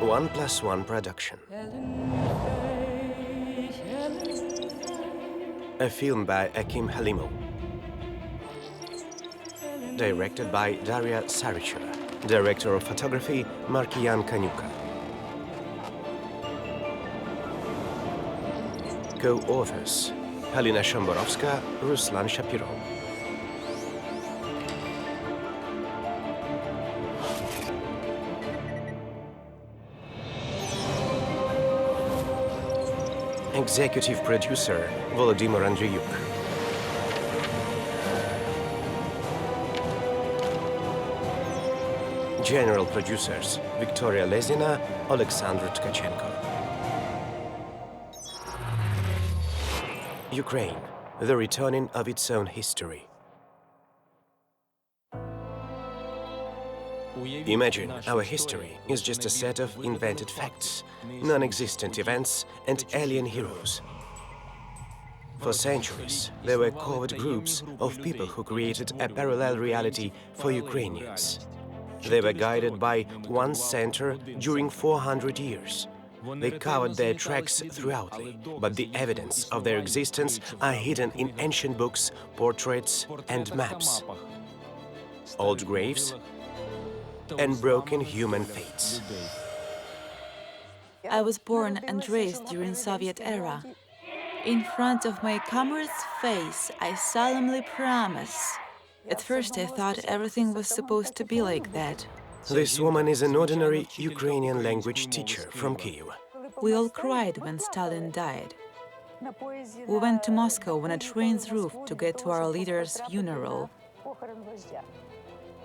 1+1 production. A film by Akim Galimov. Directed by Daria Saricheva. Director of photography, Markian Kanyuka. Co-authors, Halina Shamborovska, Ruslan Shapirov. Executive producer, Volodymyr Andreyuk. General producers, Victoria Lezina, Alexander Tkachenko. Ukraine, the returning of its own history. Imagine our history is just a set of invented facts, non-existent events and alien heroes. For centuries, there were covert groups of people who created a parallel reality for Ukrainians. They were guided by one center during 400 years. They covered their tracks throughoutly, but the evidence of their existence are hidden in ancient books, portraits and maps. Old graves and broken human fates. I was born and raised during Soviet era. In front of my comrade's face, I solemnly promise. At first I thought everything was supposed to be like that. This woman is an ordinary Ukrainian language teacher from Kyiv. We all cried when Stalin died. We went to Moscow on a train's roof to get to our leader's funeral.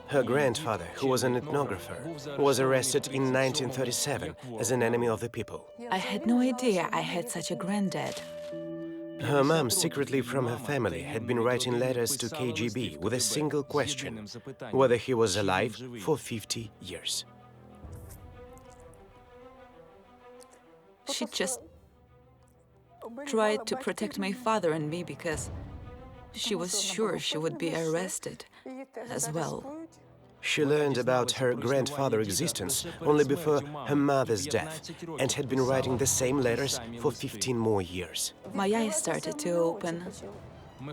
Her grandfather, who was an ethnographer, was arrested in 1937 as an enemy of the people. I had no idea I had such a granddad. Her mom, secretly from her family, had been writing letters to KGB with a single question, whether he was alive for 50 years. She just tried to protect my father and me because she was sure she would be arrested as well. She learned about her grandfather's existence only before her mother's death and had been writing the same letters for 15 more years. My eyes started to open.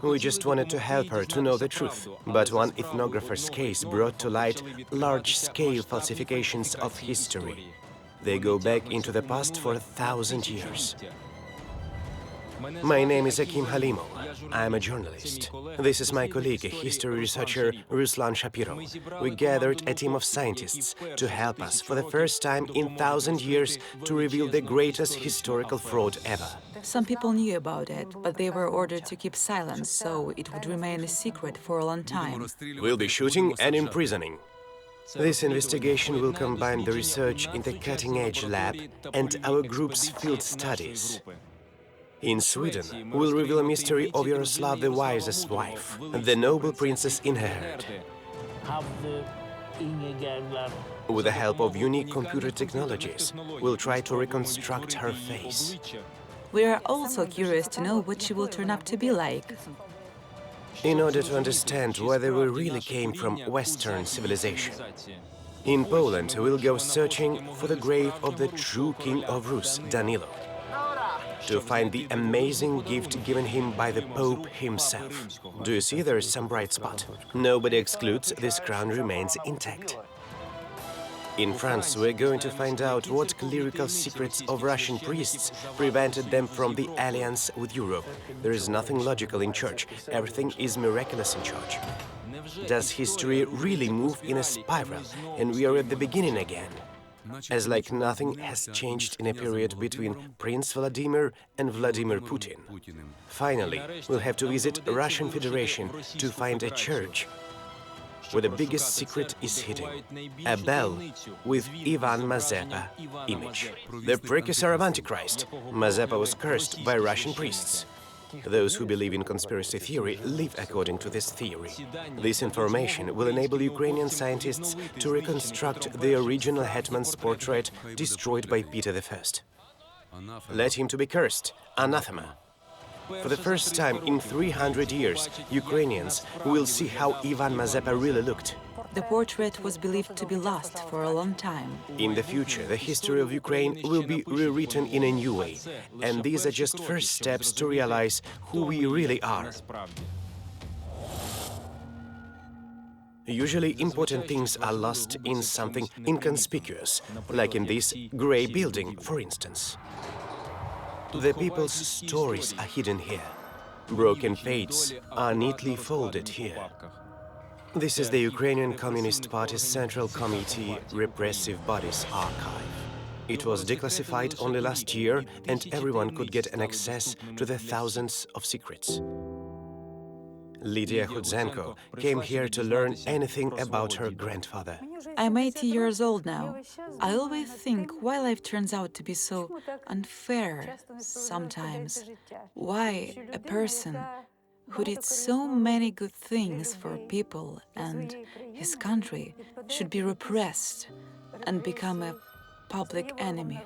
We just wanted to help her to know the truth, but one ethnographer's case brought to light large-scale falsifications of history. They go back into the past for 1,000 years. My name is Akim Galimov. I am a journalist. This is my colleague, history researcher Ruslan Shapirov. We gathered a team of scientists to help us for the first time in 1,000 years to reveal the greatest historical fraud ever. Some people knew about it, but they were ordered to keep silence, so it would remain a secret for a long time. We'll be shooting and imprisoning. This investigation will combine the research in the cutting-edge lab and our group's field studies. In Sweden, we'll reveal a mystery of Jaroslav the Wise's wife, the noble princess in her herd. With the help of unique computer technologies, we'll try to reconstruct her face. We are also curious to know what she will turn up to be like. In order to understand whether we really came from Western civilization. In Poland, we'll go searching for the grave of the true King of Rus, Danilo, to find the amazing gift given him by the Pope himself. Do you see there is some bright spot? Nobody excludes this crown remains intact. In France, we're going to find out what clerical secrets of Russian priests prevented them from the alliance with Europe. There is nothing logical in church, everything is miraculous in church. Does history really move in a spiral, and we are at the beginning again? As like nothing has changed in a period between Prince Vladimir and Vladimir Putin. Finally, we'll have to visit Russian Federation to find a church where the biggest secret is hidden. A bell with Ivan Mazepa image. The precursor of Antichrist. Mazepa was cursed by Russian priests. Those who believe in conspiracy theory live according to this theory. This information will enable Ukrainian scientists to reconstruct the original hetman's portrait destroyed by Peter I. Let him to be cursed, anathema. For the first time in 300 years, Ukrainians will see how Ivan Mazepa really looked. The portrait was believed to be lost for a long time. In the future, the history of Ukraine will be rewritten in a new way, and these are just first steps to realize who we really are. Usually, important things are lost in something inconspicuous, like in this grey building, for instance. The people's stories are hidden here. Broken fates are neatly folded here. This is the Ukrainian Communist Party's Central Committee Repressive Bodies Archive. It was declassified only last year, and everyone could get an access to the thousands of secrets. Lydia Khudzenko came here to learn anything about her grandfather. I'm 80 years old now. I always think why life turns out to be so unfair sometimes. Why a person who did so many good things for people and his country should be repressed and become a public enemy.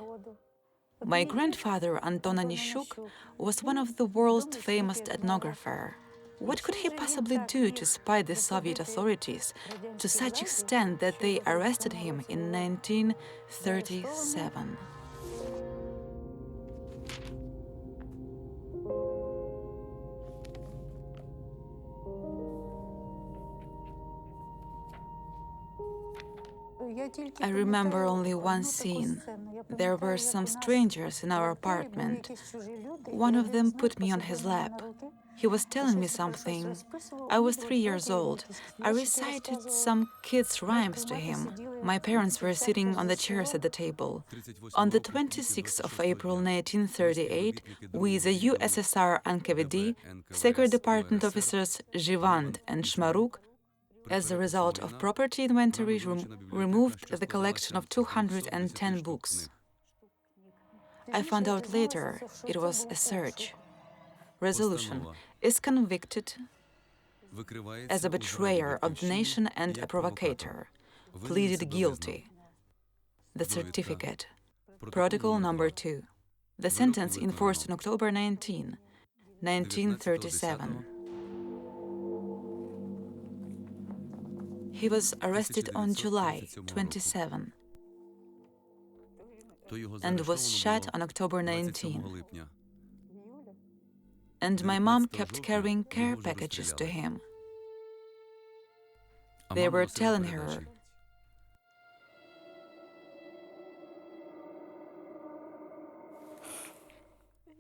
My grandfather, Anton Anishuk, was one of the world's famous ethnographer. What could he possibly do to spy the Soviet authorities to such extent that they arrested him in 1937? I remember only one scene. There were some strangers in our apartment. One of them put me on his lap. He was telling me something. I was 3 years old. I recited some kids' rhymes to him. My parents were sitting on the chairs at the table. On the 26th of April 1938, we, the USSR NKVD, Secret Department officers Zhivand and Shmaruk, as a result of property inventory, removed the collection of 210 books. I found out later it was a search. Resolution: is convicted as a betrayer of the nation and a provocator. Pleaded guilty. The certificate. Protocol number 2. The sentence enforced on October 19, 1937. He was arrested on July 27 and was shot on October 19. And my mom kept carrying care packages to him. They were telling her,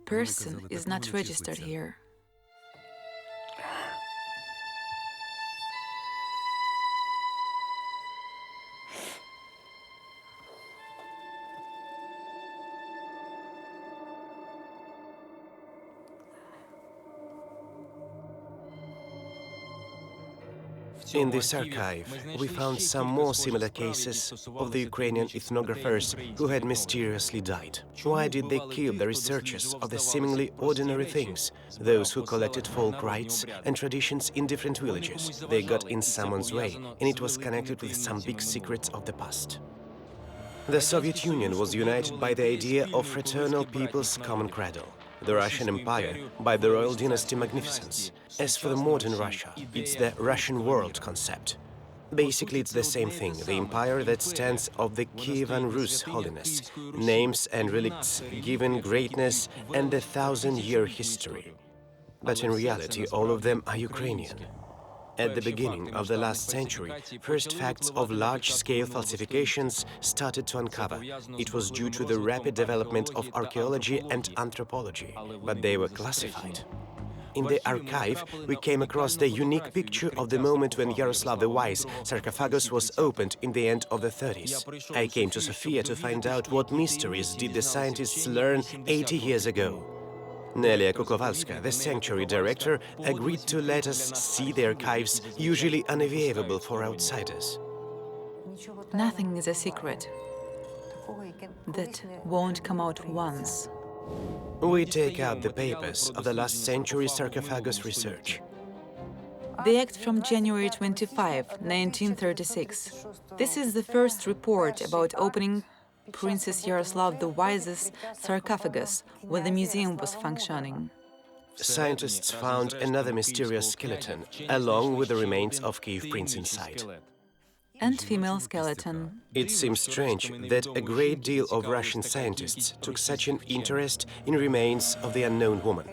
"Person is not registered here." In this archive, we found some more similar cases of the Ukrainian ethnographers who had mysteriously died. Why did they kill the researchers of the seemingly ordinary things, those who collected folk rites and traditions in different villages? They got in someone's way, and it was connected with some big secrets of the past. The Soviet Union was united by the idea of fraternal people's common cradle. The Russian Empire by the royal dynasty magnificence. As for the modern Russia, it's the Russian world concept. Basically, it's the same thing, the empire that stands of the Kievan Rus holiness, names and relicts given greatness and a 1,000-year history. But in reality, all of them are Ukrainian. At the beginning of the last century, first facts of large-scale falsifications started to uncover. It was due to the rapid development of archaeology and anthropology, but they were classified. In the archive, we came across the unique picture of the moment when Jaroslav the Wise sarcophagus was opened in the end of the 30s. I came to Sofia to find out what mysteries did the scientists learn 80 years ago. Nelia Kukovalska, the sanctuary director, agreed to let us see the archives, usually unavailable for outsiders. Nothing is a secret that won't come out once. We take out the papers of the last century sarcophagus research. The act from January 25, 1936. This is the first report about opening Princess Jaroslav the Wise's sarcophagus when the museum was functioning. Scientists found another mysterious skeleton, along with the remains of Kiev Prince inside. and female skeleton. It seems strange that a great deal of Russian scientists took such an interest in remains of the unknown woman.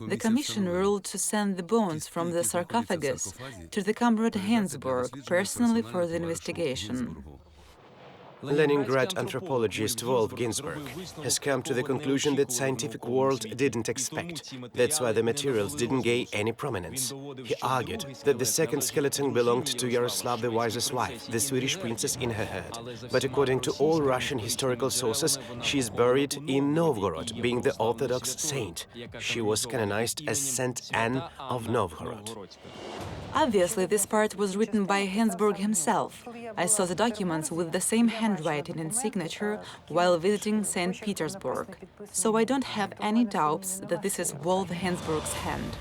The commission ruled to send the bones from the sarcophagus to the comrade Hensburg personally for the investigation. Leningrad anthropologist Wolf Ginsburg has come to the conclusion that scientific world didn't expect. That's why the materials didn't gain any prominence. He argued that the second skeleton belonged to Jaroslav the Wise's wife, the Swedish princess in her herd. But according to all Russian historical sources, she is buried in Novgorod, being the Orthodox saint. She was canonized as Saint Anne of Novgorod. Obviously, this part was written by Hensburg himself. I saw the documents with the same handwriting and signature while visiting St. Petersburg, so I don't have any doubts that this is Wolf Hensburg's hand.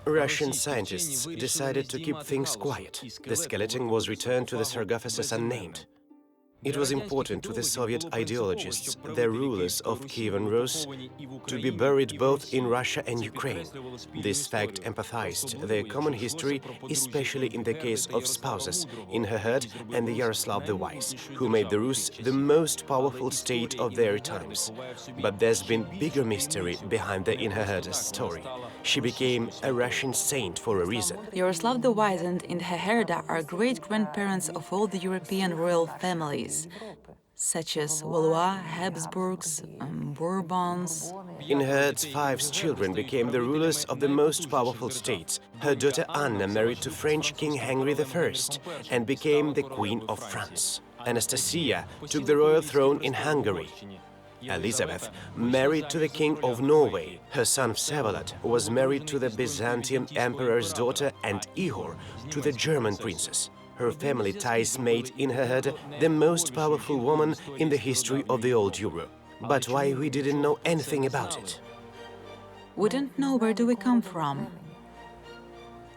Russian scientists decided to keep things quiet. The skeleton was returned to the sarcophagus unnamed. It was important to the Soviet ideologists, the rulers of Kiev and Rus, to be buried both in Russia and Ukraine. This fact empathized their common history, especially in the case of spouses in her herd and the Yaroslav the Wise, who made the Rus the most powerful state of their times. But there's been bigger mystery behind the Inherherder's story. She became a Russian saint for a reason. Yaroslav the Wise and Inherherda are great-grandparents of all the European royal families, such as Valois, Habsburgs, Bourbons. Inherherd's 5 children became the rulers of the most powerful states. Her daughter Anna married to French King Henry I and became the Queen of France. Anastasia took the royal throne in Hungary. Elizabeth married to the King of Norway. Her son Vsevolod was married to the Byzantine emperor's daughter, and Ihor to the German princess. Her family ties made Inherherda the most powerful woman in the history of the old Europe. But why we didn't know anything about it? We don't know where do we come from,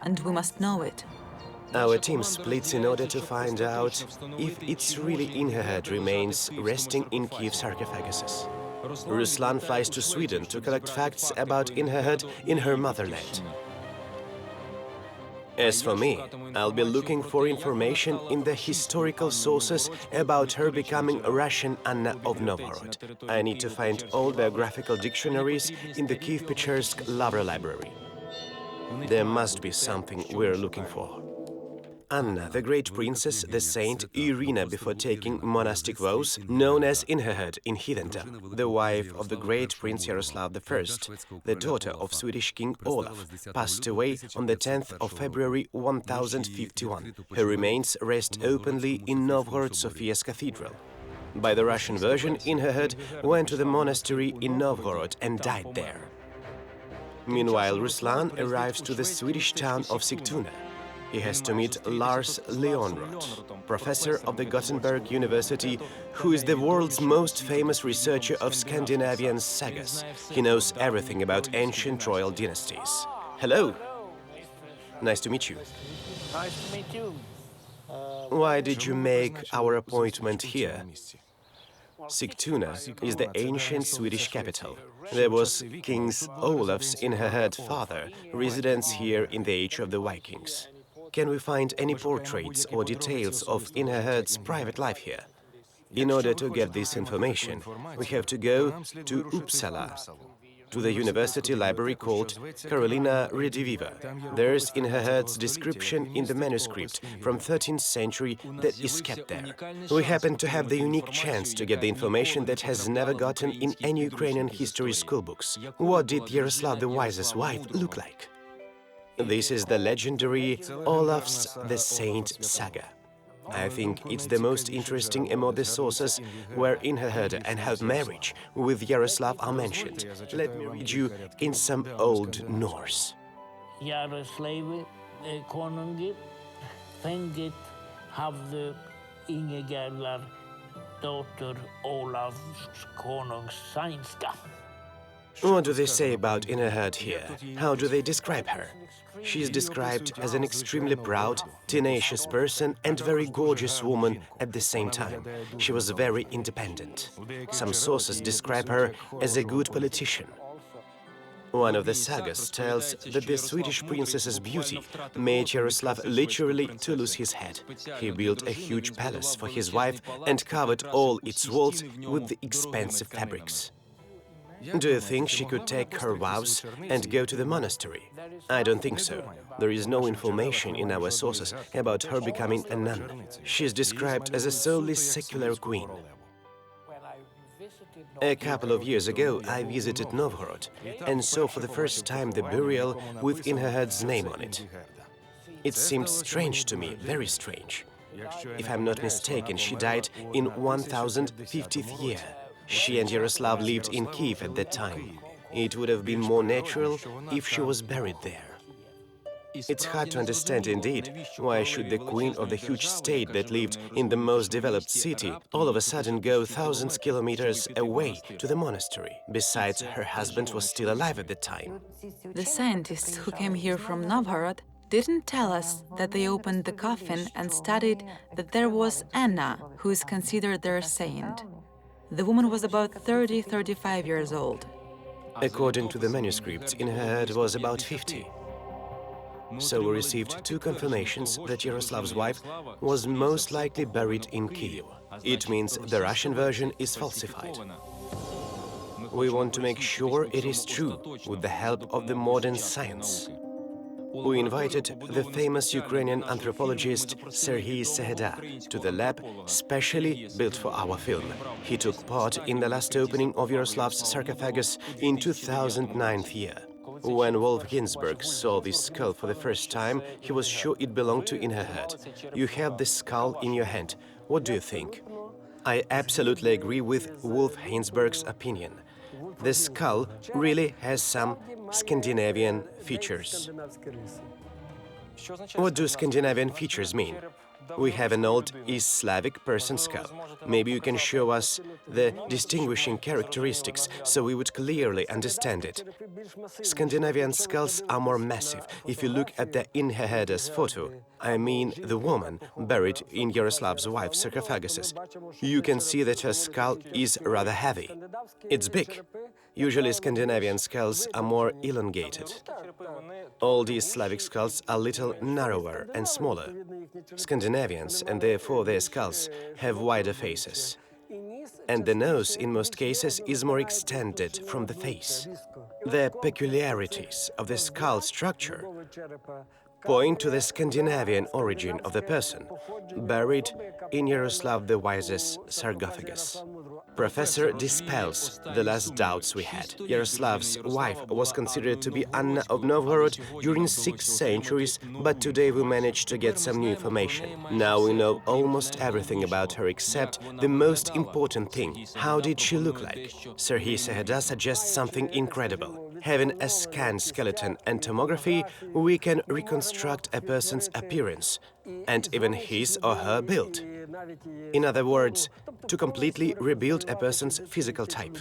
and we must know it. Our team splits in order to find out if it's really Inherherd remains resting in Kiev sarcophaguses. Ruslan flies to Sweden to collect facts about Inherherd in her motherland. As for me, I'll be looking for information in the historical sources about her becoming Russian Anna of Novgorod. I need to find all biographical dictionaries in the Kiev-Pechersk Lavra Library. There must be something we're looking for. Anna, the great princess, the saint Irina before taking monastic vows, known as Inherherd in heathendom, the wife of the great Prince Jaroslav I, the daughter of Swedish King Olaf, passed away on the 10th of February 1051. Her remains rest openly in Novgorod Sophia's cathedral. By the Russian version, Inherherd went to the monastery in Novgorod and died there. Meanwhile, Ruslan arrives to the Swedish town of Sigtuna. He has to meet Lars Leonroth, professor of the Gothenburg University, who is the world's most famous researcher of Scandinavian sagas. He knows everything about ancient royal dynasties. Hello! Nice to meet you. Nice to meet you. Why did you make our appointment here? Sigtuna is the ancient Swedish capital. There was King Olaf's Inherherd father, residence here in the age of the Vikings. Can we find any portraits or details of Inherherd's private life here? In order to get this information, we have to go to Uppsala, to the university library called Carolina Rediviva. There's Inherherd's description in the manuscript from 13th century that is kept there. We happen to have the unique chance to get the information that has never gotten in any Ukrainian history schoolbooks. What did Yaroslav the Wise's wife look like? This is the legendary Olaf's the Saint saga. I think it's the most interesting among the sources where Inherherd and her marriage with Jaroslav are mentioned. Let me read you in some Old Norse. Jaroslav konungi fengit havde Ingegerlar dotter Olafs konungs sænska. What do they say about Inherherd here? How do they describe her? She is described as an extremely proud, tenacious person and very gorgeous woman at the same time. She was very independent. Some sources describe her as a good politician. One of the sagas tells that the Swedish princess's beauty made Jaroslav literally to lose his head. He built a huge palace for his wife and covered all its walls with the expensive fabrics. Do you think she could take her vows and go to the monastery? I don't think so. There is no information in our sources about her becoming a nun. She is described as a solely secular queen. A couple of years ago, I visited Novgorod and saw for the first time the burial with Inherhead's name on it. It seemed strange to me, very strange. If I'm not mistaken, she died in 1050th year. She and Jaroslav lived in Kiev at that time. It would have been more natural if she was buried there. It's hard to understand, indeed, why should the queen of the huge state that lived in the most developed city all of a sudden go thousands of kilometers away to the monastery? Besides, her husband was still alive at the time. The scientists who came here from Novgorod didn't tell us that they opened the coffin and studied that there was Anna, who is considered their saint. The woman was about 35 years old. According to the manuscripts, Inherhead was about 50. So we received two confirmations that Jaroslav's wife was most likely buried in Kiev. It means the Russian version is falsified. We want to make sure it is true with the help of the modern science. We invited the famous Ukrainian anthropologist Serhiy Seheda to the lab specially built for our film. He took part in the last opening of Jaroslav's sarcophagus in 2009 year. When Wolf Ginsburg saw this skull for the first time, he was sure it belonged to Inherhead. You have the skull in your hand. What do you think? I absolutely agree with Wolf Ginsburg's opinion. The skull really has some Scandinavian features. What do Scandinavian features mean? We have an old East Slavic person skull. Maybe you can show us the distinguishing characteristics so we would clearly understand it. Scandinavian skulls are more massive. If you look at the Inherhead's photo, I mean the woman buried in Jaroslav's wife's sarcophaguses, you can see that her skull is rather heavy. It's big. Usually Scandinavian skulls are more elongated. All these Slavic skulls are a little narrower and smaller. Scandinavians, and therefore their skulls, have wider faces. And the nose, in most cases, is more extended from the face. The peculiarities of the skull structure point to the Scandinavian origin of the person buried in Jaroslav the Wise's sarcophagus. Professor dispels the last doubts we had. Jaroslav's wife was considered to be Anna of Novgorod during 6 centuries, but today we managed to get some new information. Now we know almost everything about her except the most important thing. How did she look like? Serhiy Seheda suggests something incredible. Having a scanned skeleton and tomography, we can reconstruct a person's appearance, and even his or her build. In other words, to completely rebuild a person's physical type.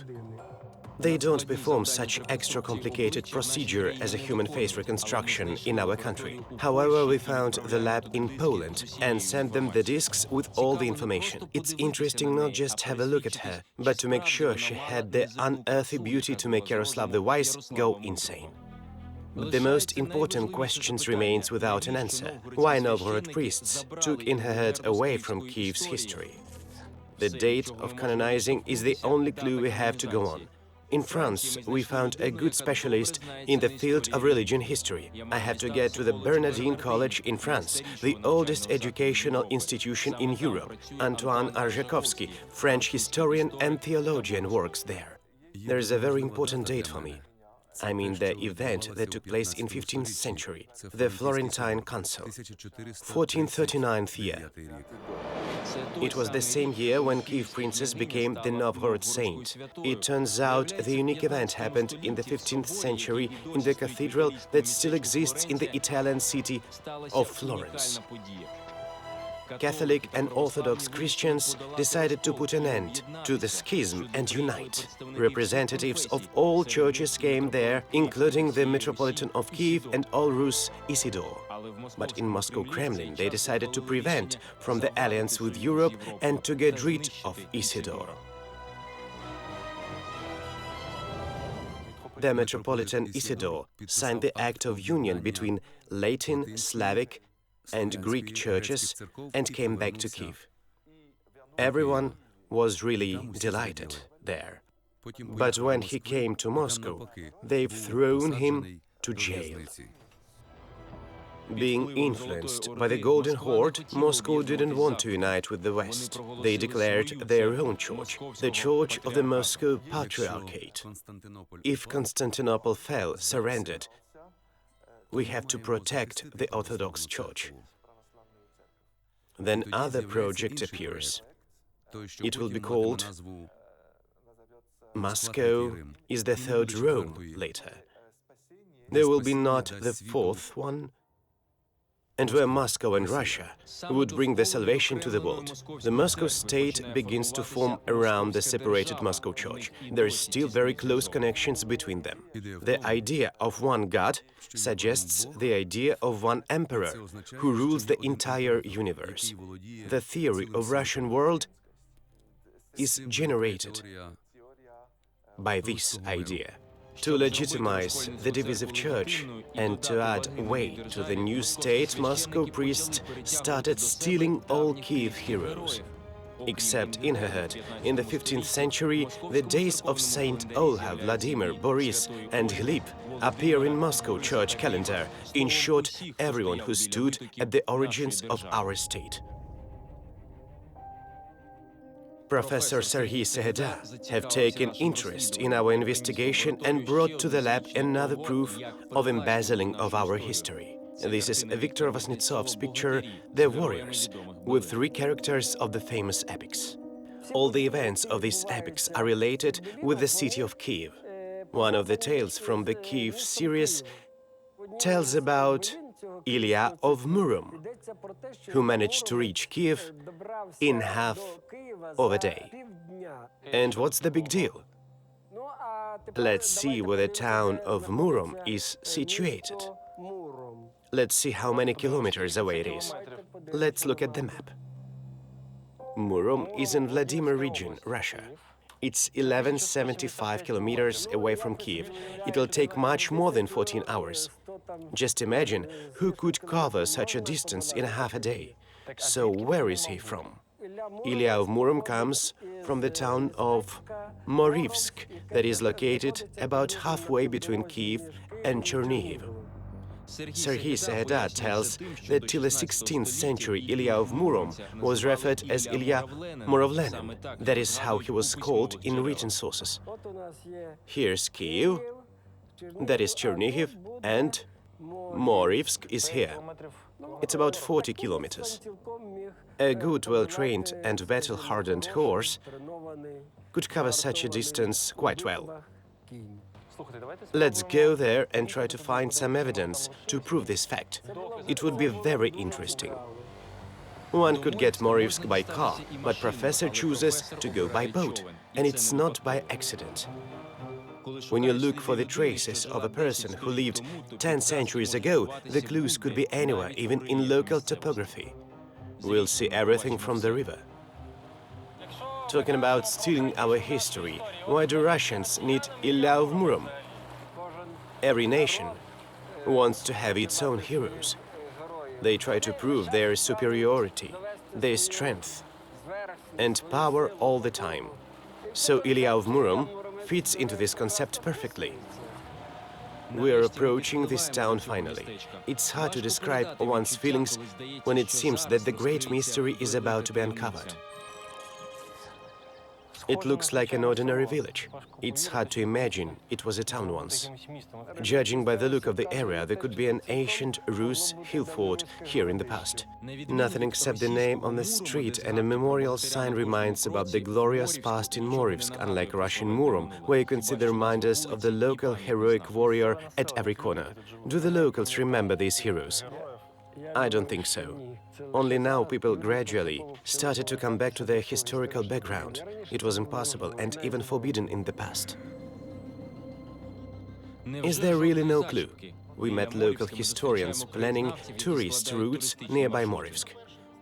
They don't perform such extra complicated procedure as a human face reconstruction in our country. However, we found the lab in Poland and sent them the discs with all the information. It's interesting not just have a look at her, but to make sure she had the unearthly beauty to make Jaroslav the Wise go insane. But the most important questions remains without an answer. Why Novgorod priests took Inherhead away from Kiev's history? The date of canonizing is the only clue we have to go on. In France, we found a good specialist in the field of religion history. I have to get to the Bernardine College in France, the oldest educational institution in Europe. Antoine Arjakovsky, French historian and theologian, works there. There is a very important date for me. I mean the event that took place in 15th century, the Florentine Council, 1439 year. It was the same year when Kiev princess became the Novgorod saint. It turns out the unique event happened in the 15th century in the cathedral that still exists in the Italian city of Florence. Catholic and Orthodox Christians decided to put an end to the schism and unite. Representatives of all churches came there, including the Metropolitan of Kiev and all Rus Isidore. But in Moscow Kremlin, they decided to prevent from the alliance with Europe and to get rid of Isidore. the Metropolitan Isidore signed the Act of Union between Latin, Slavic, and Greek churches and came back to Kiev. Everyone was really delighted there. But when he came to Moscow, they've thrown him to jail. Being influenced by the Golden Horde, Moscow didn't want to unite with the West. They declared their own church, the Church of the Moscow Patriarchate. If Constantinople fell, surrendered, we have to protect the Orthodox Church. Then other project appears. It will be called Moscow is the third Rome later. There will be not the fourth one, and where Moscow and Russia would bring the salvation to the world. The Moscow state begins to form around the separated Moscow Church. There is still very close connections between them. The idea of one God suggests the idea of one emperor who rules the entire universe. The theory of Russian world is generated by this idea. To legitimize the divisive church and to add weight to the new state, Moscow priests started stealing all Kiev heroes. Except in her head, in the 15th century, the days of Saint Olha, Vladimir, Boris and Gleb appear in Moscow church calendar. In short, everyone who stood at the origins of our state. Professor Serhiy Seheda have taken interest in our investigation and brought to the lab another proof of embezzling of our history. This is Viktor Vasnetsov's picture, The Warriors, with 3 characters of the famous epics. All the events of these epics are related with the city of Kiev. One of the tales from the Kiev series tells about Ilya of Murom, who managed to reach Kiev in half of a day. And what's the big deal? Let's see where the town of Murom is situated. Let's see how many kilometers away it is. Let's look at the map. Murom is in Vladimir region, Russia. It's 1175 kilometers away from Kiev. It'll take much more than 14 hours. Just imagine who could cover such a distance in half a day. So where is he from? Ilya of Murom comes from the town of Morivsk, that is located about halfway between Kiev and Chernihiv. Serhiy Seheda tells that till the 16th century Ilya of Murom was referred as Ilya Murovlenin. That is how he was called in written sources. Here's Kiev, that is Chernihiv, and Morivsk is here. It's about 40 kilometers. A good, well-trained and battle-hardened horse could cover such a distance quite well. Let's go there and try to find some evidence to prove this fact. It would be very interesting. One could get Morivsk by car, but Professor chooses to go by boat, and it's not by accident. When you look for the traces of a person who lived 10 centuries ago, the clues could be anywhere, even in local topography. We'll see everything from the river. Talking about stealing our history, why do Russians need Ilya of Murom? Every nation wants to have its own heroes. They try to prove their superiority, their strength and power all the time. So Ilya of Murom fits into this concept perfectly. We are approaching this town finally. It's hard to describe one's feelings when it seems that the great mystery is about to be uncovered. It looks like an ordinary village. It's hard to imagine it was a town once. Judging by the look of the area, there could be an ancient Rus hill fort here in the past. Nothing except the name on the street and a memorial sign reminds about the glorious past in Morivsk, unlike Russian Murom, where you can see the reminders of the local heroic warrior at every corner. Do the locals remember these heroes? I don't think so. Only now people gradually started to come back to their historical background. It was impossible and even forbidden in the past. Is there really no clue? We met local historians planning tourist routes nearby Morivsk.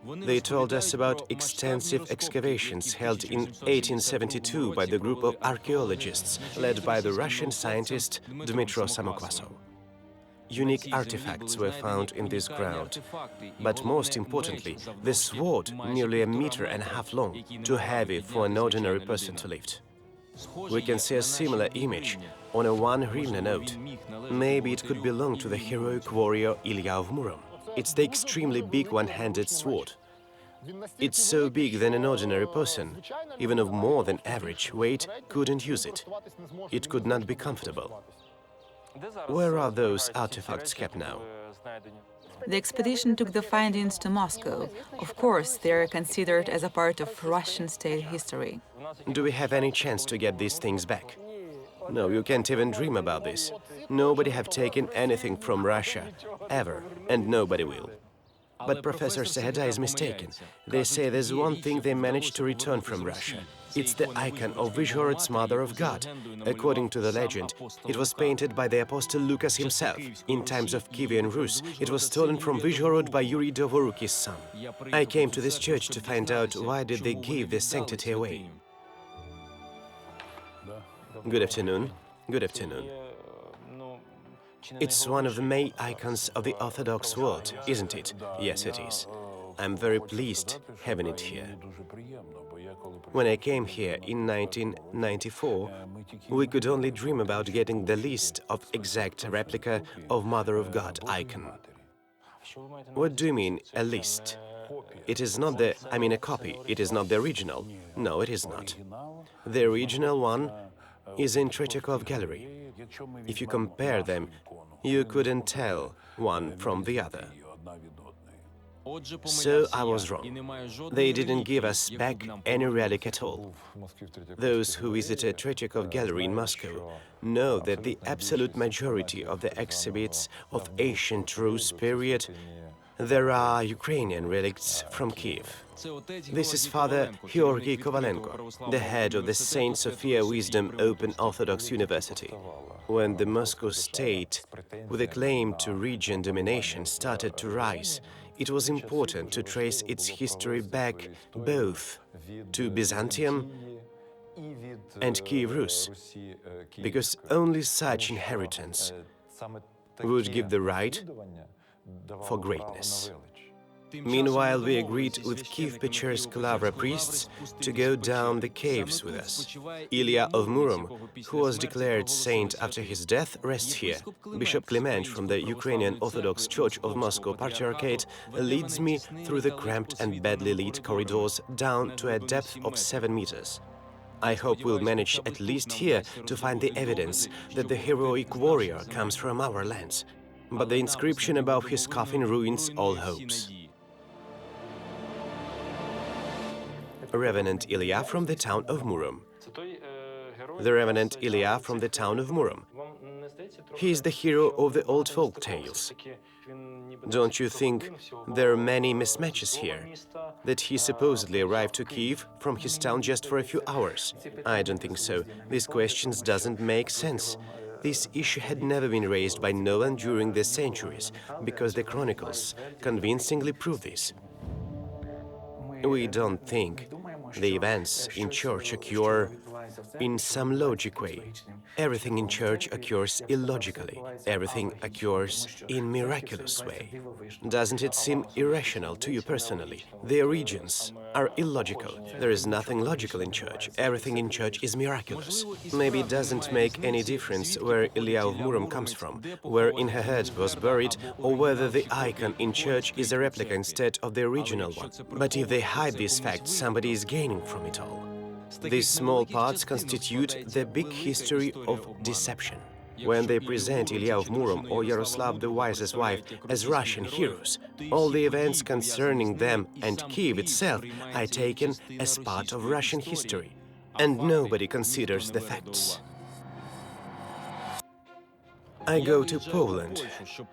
They told us about extensive excavations held in 1872 by the group of archaeologists led by the Russian scientist Dmytro Samokwasov. Unique artifacts were found in this ground, but most importantly, the sword, nearly 1.5 meters long, too heavy for an ordinary person to lift. We can see a similar image on a 1 hryvnia note. Maybe it could belong to the heroic warrior Ilya of Murom. It's the extremely big one-handed sword. It's so big that an ordinary person, even of more than average weight, couldn't use it. It could not be comfortable. Where are those artifacts kept now? The expedition took the findings to Moscow. Of course, they are considered as a part of Russian state history. Do we have any chance to get these things back? No, you can't even dream about this. Nobody have taken anything from Russia, ever, and nobody will. But Professor Seheda is mistaken. They say there's one thing they managed to return from Russia. It's the icon of Vyshhorod's Mother of God. According to the legend, it was painted by the apostle Lucas himself. In times of Kievan Rus, it was stolen from Vyshhorod by Yuri Dvoruki's son. I came to this church to find out why did they give this sanctity away. Good afternoon. Good afternoon. It's one of the main icons of the Orthodox world, isn't it? Yes, it is. I'm very pleased having it here. When I came here in 1994, we could only dream about getting the list of exact replica of Mother of God icon. What do you mean, a list? It is not a copy. It is not the original. No, it is not. The original one is in Tretyakov Gallery. If you compare them, you couldn't tell one from the other. So I was wrong. They didn't give us back any relic at all. Those who visited Tretyakov Gallery in Moscow know that the absolute majority of the exhibits of ancient Rus period, there are Ukrainian relics from Kiev. This is Father Georgy Kovalenko, the head of the Saint Sophia Wisdom Open Orthodox University. When the Moscow state, with a claim to region domination, started to rise, it was important to trace its history back both to Byzantium and Kiev Rus, because only such inheritance would give the right for greatness. Meanwhile, we agreed with Kiev-Pечерsk Lavra priests to go down the caves with us. Ilya of Murom, who was declared saint after his death, rests here. Bishop Clement from the Ukrainian Orthodox Church of Moscow Patriarchate leads me through the cramped and badly lit corridors down to a depth of 7 meters. I hope we'll manage at least here to find the evidence that the heroic warrior comes from our lands. But the inscription above his coffin ruins all hopes. Revenant Ilya from the town of Murom. The Revenant Ilya from the town of Murom. He is the hero of the old folk tales. Don't you think there are many mismatches here? That he supposedly arrived to Kiev from his town just for a few hours? I don't think so. These questions doesn't make sense. This issue had never been raised by no one during the centuries, because the chronicles convincingly prove this. We don't think the events in church occur in some logic way. Everything in church occurs illogically. Everything occurs in miraculous way. Doesn't it seem irrational to you personally? The origins are illogical. There is nothing logical in church. Everything in church is miraculous. Maybe it doesn't make any difference where Ilya of Murom comes from, where Inhehead was buried, or whether the icon in church is a replica instead of the original one. But if they hide these facts, somebody is gaining from it all. These small parts constitute the big history of deception. When they present Ilya of Murom or Jaroslav the Wise's wife as Russian heroes, all the events concerning them and Kiev itself are taken as part of Russian history, and nobody considers the facts. I go to Poland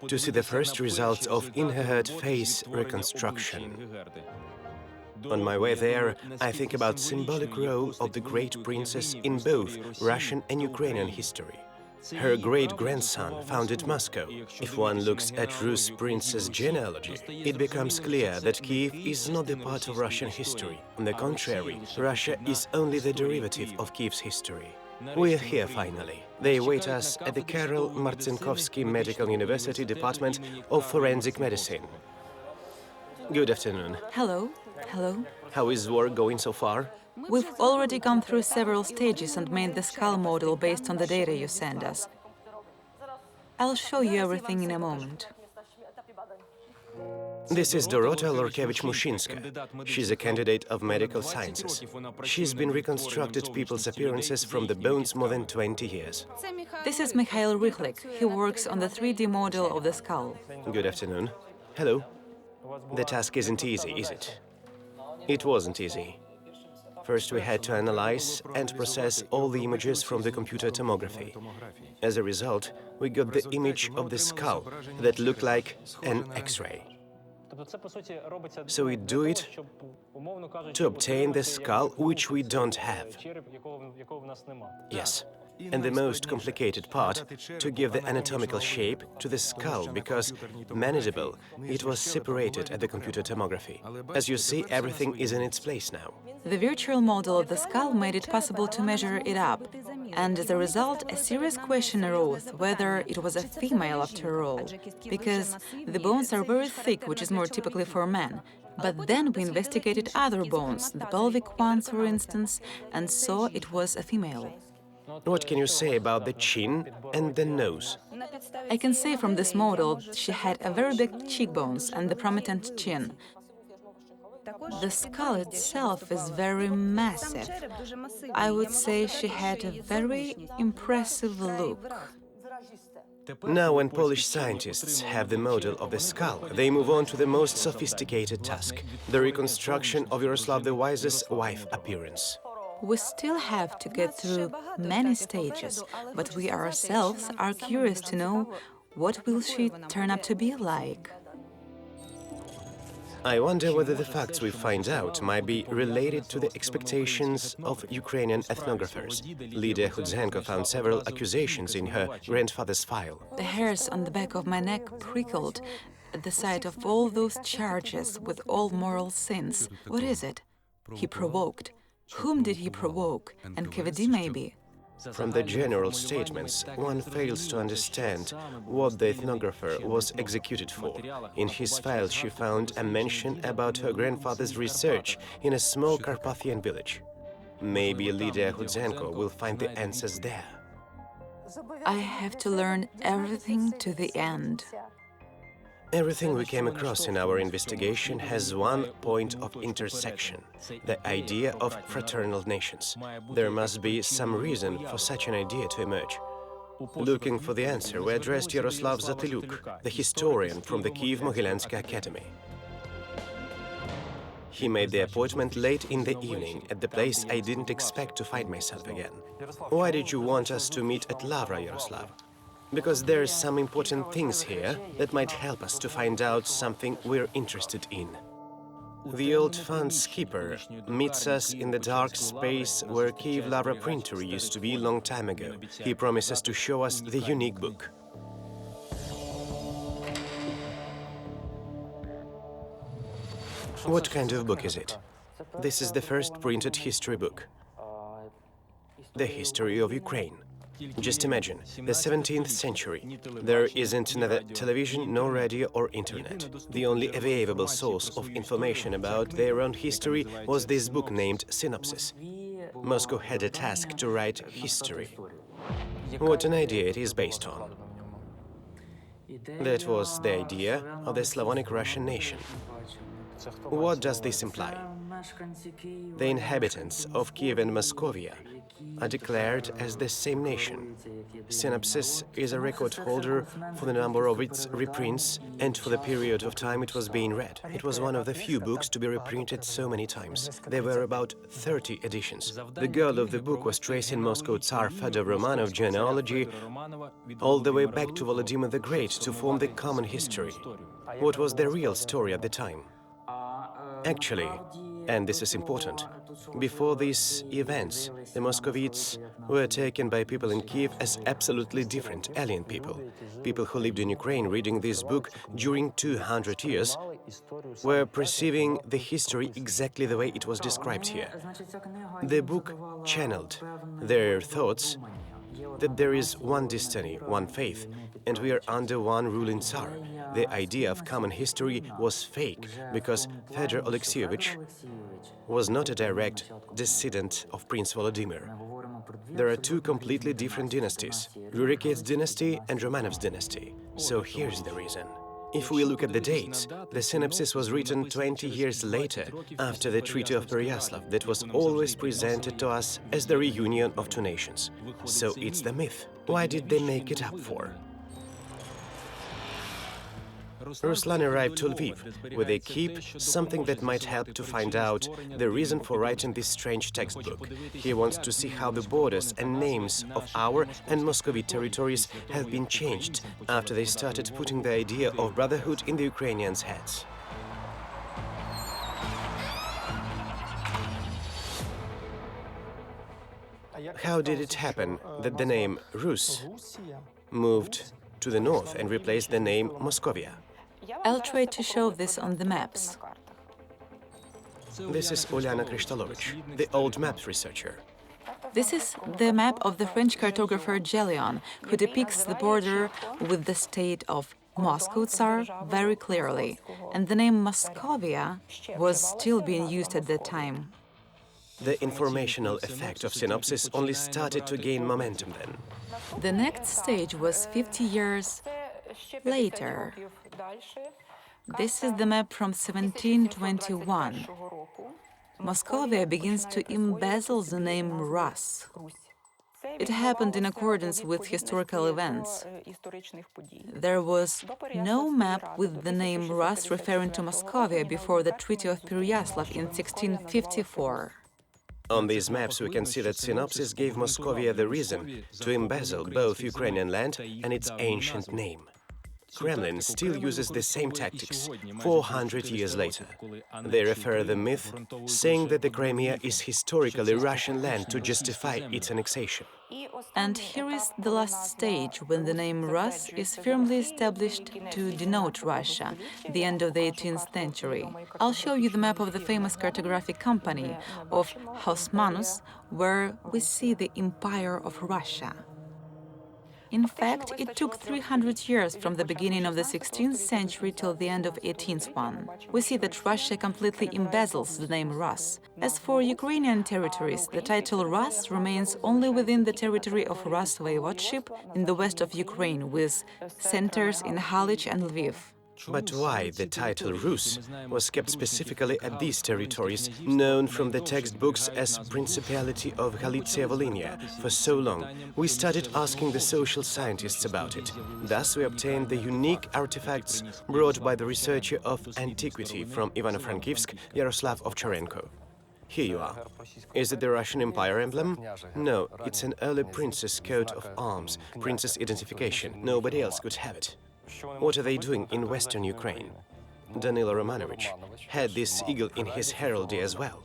to see the first results of Inhehead face reconstruction. On my way there, I think about symbolic role of the great princess in both Russian and Ukrainian history. Her great-grandson founded Moscow. If one looks at Rus' princess genealogy, it becomes clear that Kiev is not the part of Russian history. On the contrary, Russia is only the derivative of Kiev's history. We are here finally. They await us at the Karol Marcinkovsky Medical University Department of Forensic Medicine. Good afternoon. Hello. Hello. How is work going so far? We've already gone through several stages and made the skull model based on the data you send us. I'll show you everything in a moment. This is Dorota Lorkevich-Mushynska. She's a candidate of medical sciences. She's been reconstructed people's appearances from the bones more than 20 years. This is Mikhail Rychlik. He works on the 3D model of the skull. Good afternoon. Hello. The task isn't easy, is it? It wasn't easy. First, we had to analyze and process all the images from the computer tomography. As a result, we got the image of the skull that looked like an X-ray. So we do it to obtain the skull which we don't have. Yes. And the most complicated part, to give the anatomical shape to the skull, because mandible, it was separated at the computer tomography. As you see, everything is in its place now. The virtual model of the skull made it possible to measure it up, and as a result, a serious question arose whether it was a female after all, because the bones are very thick, which is more typically for men. But then we investigated other bones, the pelvic ones, for instance, and saw it was a female. What can you say about the chin and the nose? I can say from this model she had a very big cheekbones and the prominent chin. The skull itself is very massive. I would say she had a very impressive look. Now, when Polish scientists have the model of the skull, they move on to the most sophisticated task, the reconstruction of Jaroslav the Wise's wife appearance. We still have to get through many stages, but we ourselves are curious to know what will she turn up to be like. I wonder whether the facts we find out might be related to the expectations of Ukrainian ethnographers. Lydia Hudzenko found several accusations in her grandfather's file. The hairs on the back of my neck prickled at the sight of all those charges with all moral sins. What is it? He provoked. Whom did he provoke? And Kevedi, maybe? From the general statements, one fails to understand what the ethnographer was executed for. In his file, she found a mention about her grandfather's research in a small Carpathian village. Maybe Lydia Hudzenko will find the answers there. I have to learn everything to the end. Everything we came across in our investigation has one point of intersection, the idea of fraternal nations. There must be some reason for such an idea to emerge. Looking for the answer, we addressed Jaroslav Zateluk, the historian from the Kiev-Mogilyansky Academy. He made the appointment late in the evening at the place I didn't expect to find myself again. Why did you want us to meet at Lavra, Jaroslav? Because there are some important things here that might help us to find out something we're interested in. The old fund skipper meets us in the dark space where Kiev Lavra printer used to be a long time ago. He promises to show us the unique book. What kind of book is it? This is the first printed history book. The history of Ukraine. Just imagine, the 17th century. There isn't neither television, nor radio or internet. The only available source of information about their own history was this book named Synopsis. Moscow had a task to write history. What an idea it is based on. That was the idea of the Slavonic Russian nation. What does this imply? The inhabitants of Kiev and Moscovia are declared as the same nation. Synopsis is a record holder for the number of its reprints and for the period of time it was being read. It was one of the few books to be reprinted so many times. There were about 30 editions. The goal of the book was tracing Moscow Tsar Fedor Romanov genealogy all the way back to Vladimir the Great to form the common history. What was the real story at the time? Actually, and this is important, Before these events, the Muscovites were taken by people in Kiev as absolutely different, alien people. People who lived in Ukraine reading this book during 200 years were perceiving the history exactly the way it was described here. The book channeled their thoughts that there is one destiny, one faith, and we are under one ruling Tsar. The idea of common history was fake because Fyodor Alexeyevich was not a direct descendant of Prince Volodymyr. There are two completely different dynasties, Rurikid's dynasty and Romanov's dynasty. So here's the reason. If we look at the dates, the synopsis was written 20 years later, after the Treaty of Pereyaslav, that was always presented to us as the reunion of two nations. So it's the myth. Why did they make it up for? Ruslan arrived to Lviv with a keep, something that might help to find out the reason for writing this strange textbook. He wants to see how the borders and names of our and Muscovite territories have been changed after they started putting the idea of brotherhood in the Ukrainians' heads. How did it happen that the name Rus moved to the north and replaced the name Moscovia? I'll try to show this on the maps. This is Uliana Krishtalovich, the old maps researcher. This is the map of the French cartographer Gelion, who depicts the border with the state of Moscow Tsar very clearly, and the name Moscovia was still being used at that time. The informational effect of synopsis only started to gain momentum then. The next stage was 50 years later. This is the map from 1721. Moscovia begins to embezzle the name Rus. It happened in accordance with historical events. There was no map with the name Rus referring to Moscovia before the Treaty of Pereyaslav in 1654. On these maps, we can see that synopsis gave Moscovia the reason to embezzle both Ukrainian land and its ancient name. Kremlin still uses the same tactics 400 years later. They refer the myth, saying that the Crimea is historically Russian land to justify its annexation. And here is the last stage, when the name Rus is firmly established to denote Russia, the end of the 18th century. I'll show you the map of the famous cartographic company of Hausmanus, where we see the Empire of Russia. In fact, it took 300 years from the beginning of the 16th century till the end of the 18th one. We see that Russia completely embezzles the name Rus. As for Ukrainian territories, the title Rus remains only within the territory of Rus voivodeship in the west of Ukraine, with centers in Halych and Lviv. But why the title Rus was kept specifically at these territories, known from the textbooks as Principality of Galicia-Volhynia, for so long? We started asking the social scientists about it. Thus we obtained the unique artifacts brought by the researcher of antiquity from Ivano-Frankivsk, Jaroslav Ovcharenko. Here you are. Is it the Russian Empire emblem? No, it's an early prince's coat of arms, princess identification. Nobody else could have it. What are they doing in western Ukraine? Danilo Romanovich had this eagle in his heraldry as well.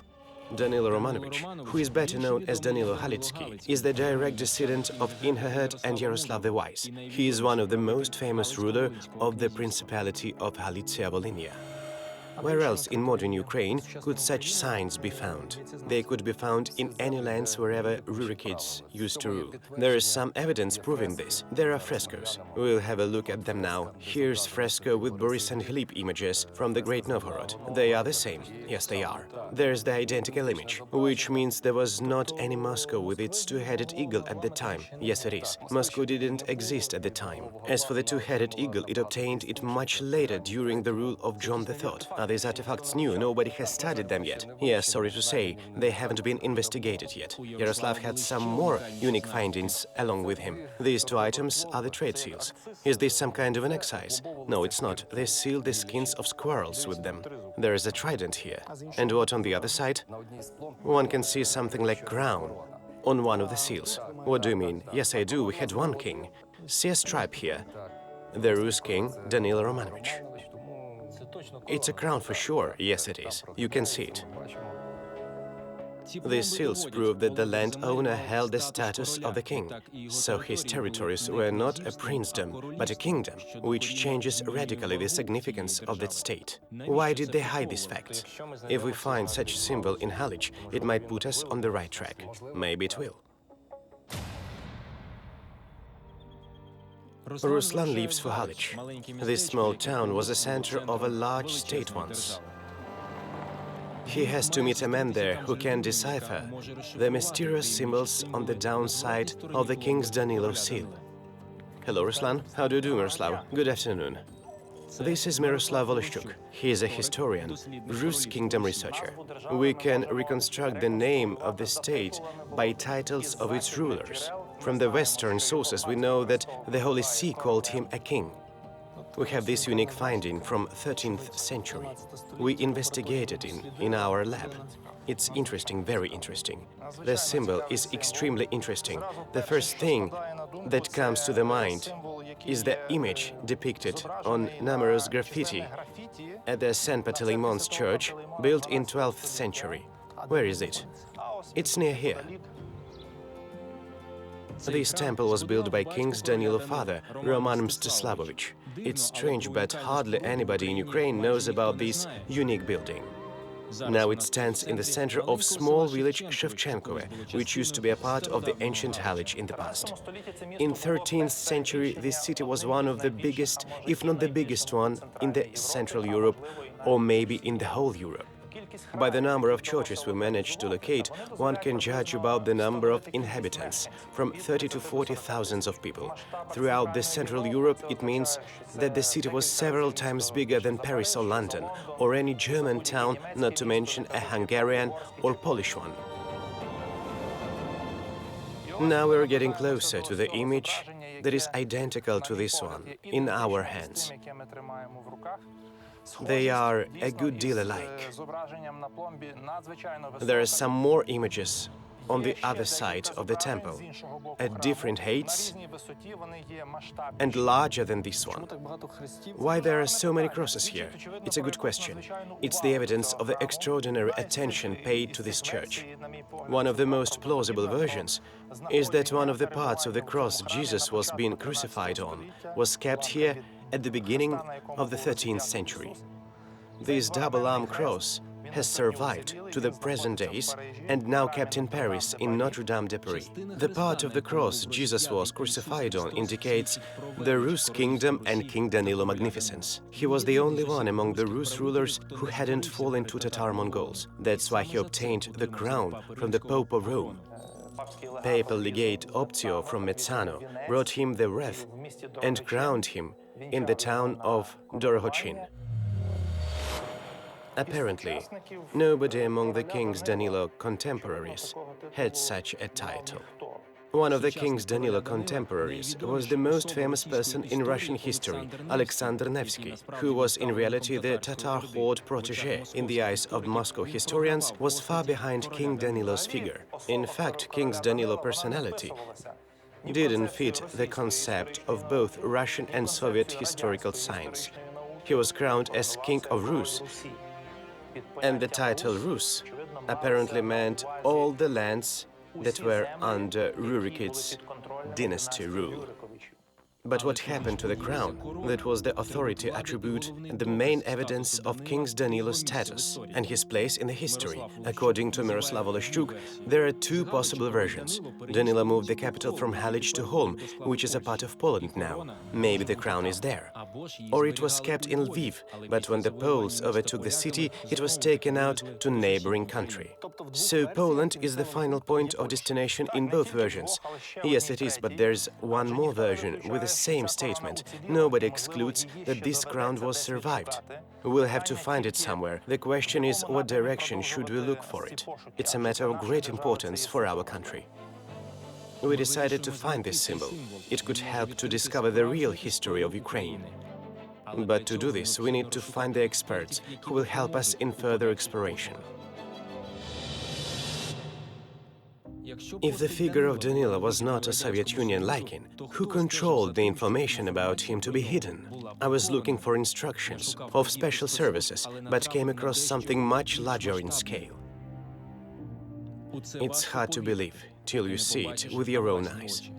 Danilo Romanovich, who is better known as Danilo Halitsky, is the direct descendant of Inhahert and Jaroslav the Wise. He is one of the most famous rulers of the Principality of Galicia-Volhynia. Where else in modern Ukraine could such signs be found? They could be found in any lands wherever Rurikids used to rule. There is some evidence proving this. There are frescoes. We'll have a look at them now. Here's fresco with Boris and Gleb images from the Great Novgorod. They are the same. Yes, they are. There's the identical image, which means there was not any Moscow with its two-headed eagle at the time. Yes, it is. Moscow didn't exist at the time. As for the two-headed eagle, it obtained it much later during the rule of John III. Are these artifacts new? Nobody has studied them yet. Yes, sorry to say, they haven't been investigated yet. Jaroslav had some more unique findings along with him. These two items are the trade seals. Is this some kind of an excise? No, it's not. They seal the skins of squirrels with them. There is a trident here. And what on the other side? One can see something like crown on one of the seals. What do you mean? Yes, I do. We had one king. See a stripe here. The Rus king, Danilo Romanovich. It's a crown for sure. Yes, it is. You can see it. These seals prove that the landowner held the status of the king, so his territories were not a princedom, but a kingdom, which changes radically the significance of that state. Why did they hide this fact? If we find such a symbol in Halych, it might put us on the right track. Maybe it will. Ruslan leaves for Halych. This small town was the center of a large state once. He has to meet a man there who can decipher the mysterious symbols on the downside of the King Danilo seal. Hello, Ruslan. How do you do, Miroslav? Good afternoon. This is Miroslav Voloshyuk. He is a historian, Rus kingdom researcher. We can reconstruct the name of the state by titles of its rulers. From the Western sources, we know that the Holy See called him a king. We have this unique finding from 13th century. We investigated in our lab. It's interesting, very interesting. The symbol is extremely interesting. The first thing that comes to the mind is the image depicted on numerous graffiti at the Saint Bartholomew's church, built in 12th century. Where is it? It's near here. This temple was built by King Danilo's father, Roman Mstislavovich. It's strange, but hardly anybody in Ukraine knows about this unique building. Now it stands in the center of small village Shevchenkove, which used to be a part of the ancient Halych in the past. In 13th century, this city was one of the biggest, if not the biggest one, in the Central Europe, or maybe in the whole Europe. By the number of churches we managed to locate, one can judge about the number of inhabitants, from 30 to 40,000 of people. Throughout the Central Europe, it means that the city was several times bigger than Paris or London, or any German town, not to mention a Hungarian or Polish one. Now we're getting closer to the image that is identical to this one, in our hands. They are a good deal alike. There are some more images on the other side of the temple, at different heights and larger than this one. Why there are so many crosses here? It's a good question. It's the evidence of the extraordinary attention paid to this church. One of the most plausible versions is that one of the parts of the cross Jesus was being crucified on was kept here at the beginning of the 13th century. This double-arm cross has survived to the present days and now kept in Paris in Notre-Dame de Paris. The part of the cross Jesus was crucified on indicates the Rus kingdom and King Danilo magnificence. He was the only one among the Rus rulers who hadn't fallen to Tatar Mongols. That's why he obtained the crown from the Pope of Rome. Papal legate Optio from Mezzano brought him the wreath and crowned him in the town of Dorogochin. Apparently, nobody among the King's Danilo contemporaries had such a title. One of the King's Danilo contemporaries was the most famous person in Russian history, Alexander Nevsky, who was in reality the Tatar horde protégé. In the eyes of Moscow historians, was far behind King Danilo's figure. In fact, King Danilo personality didn't fit the concept of both Russian and Soviet historical science. He was crowned as King of Rus, and the title Rus apparently meant all the lands that were under Rurikid's dynasty rule. But what happened to the crown? That was the authority attribute and the main evidence of King Danilo's status and his place in the history. According to Miroslav Voloshyuk, there are two possible versions. Danilo moved the capital from Halych to Holm, which is a part of Poland now. Maybe the crown is there. Or it was kept in Lviv, but when the Poles overtook the city, it was taken out to neighboring country. So Poland is the final point of destination in both versions. Yes, it is, but there's one more version with the same statement. Nobody excludes that this crown was survived. We'll have to find it somewhere. The question is, what direction should we look for it? It's a matter of great importance for our country. We decided to find this symbol. It could help to discover the real history of Ukraine. But to do this, we need to find the experts who will help us in further exploration. If the figure of Danilo was not a Soviet Union liking, who controlled the information about him to be hidden? I was looking for instructions of special services, but came across something much larger in scale. It's hard to believe till you see it with your own eyes.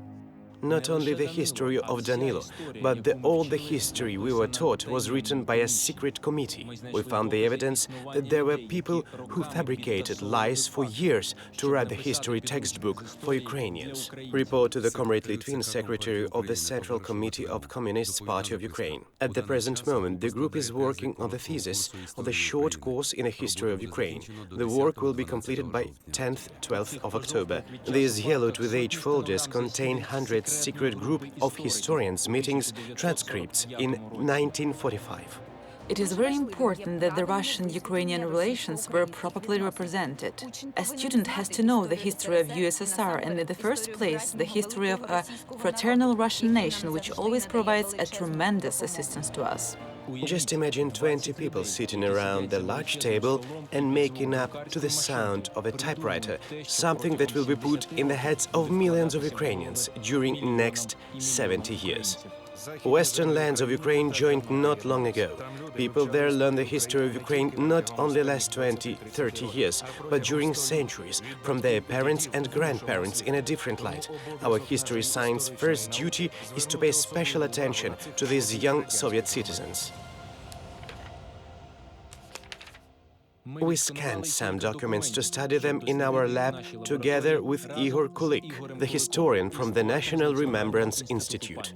Not only the history of Danilo, but all the history we were taught was written by a secret committee. We found the evidence that there were people who fabricated lies for years to write the history textbook for Ukrainians. Report to the Comrade Litvin, secretary of the Central Committee of Communist Party of Ukraine. At the present moment, the group is working on the thesis of the short course in a history of Ukraine. The work will be completed by 10th, 12th of October. These yellowed with age folders contain hundreds secret group of historians' meetings transcripts in 1945. It is very important that the Russian-Ukrainian relations were properly represented. A student has to know the history of USSR and, in the first place, the history of a fraternal Russian nation, which always provides a tremendous assistance to us. Just imagine 20 people sitting around the large table and making up to the sound of a typewriter, something that will be put in the heads of millions of Ukrainians during next 70 years. Western lands of Ukraine joined not long ago. People there learn the history of Ukraine not only last 20, 30 years, but during centuries, from their parents and grandparents in a different light. Our history science first duty is to pay special attention to these young Soviet citizens. We scanned some documents to study them in our lab together with Igor Kulik, the historian from the National Remembrance Institute.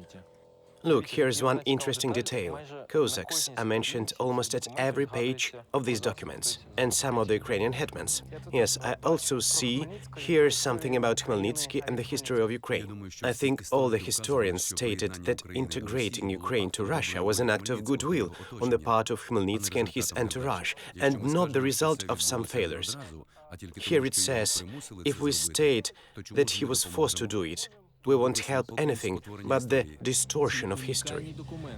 Look, here's one interesting detail. Cossacks are mentioned almost at every page of these documents, and some of the Ukrainian hetmans. Yes, I also see here something about Khmelnytsky and the history of Ukraine. I think all the historians stated that integrating Ukraine to Russia was an act of goodwill on the part of Khmelnytsky and his entourage, and not the result of some failures. Here it says, if we state that he was forced to do it, we won't help anything but the distortion of history.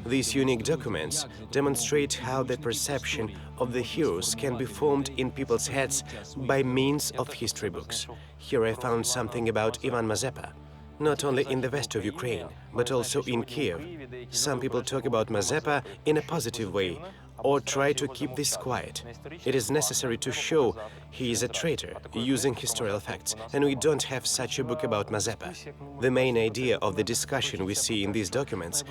These unique documents demonstrate how the perception of the heroes can be formed in people's heads by means of history books. Here I found something about Ivan Mazepa. Not only in the west of Ukraine, but also in Kiev. Some people talk about Mazepa in a positive way, or try to keep this quiet. It is necessary to show he is a traitor, using historical facts, and we don't have such a book about Mazepa. The main idea of the discussion we see in these documents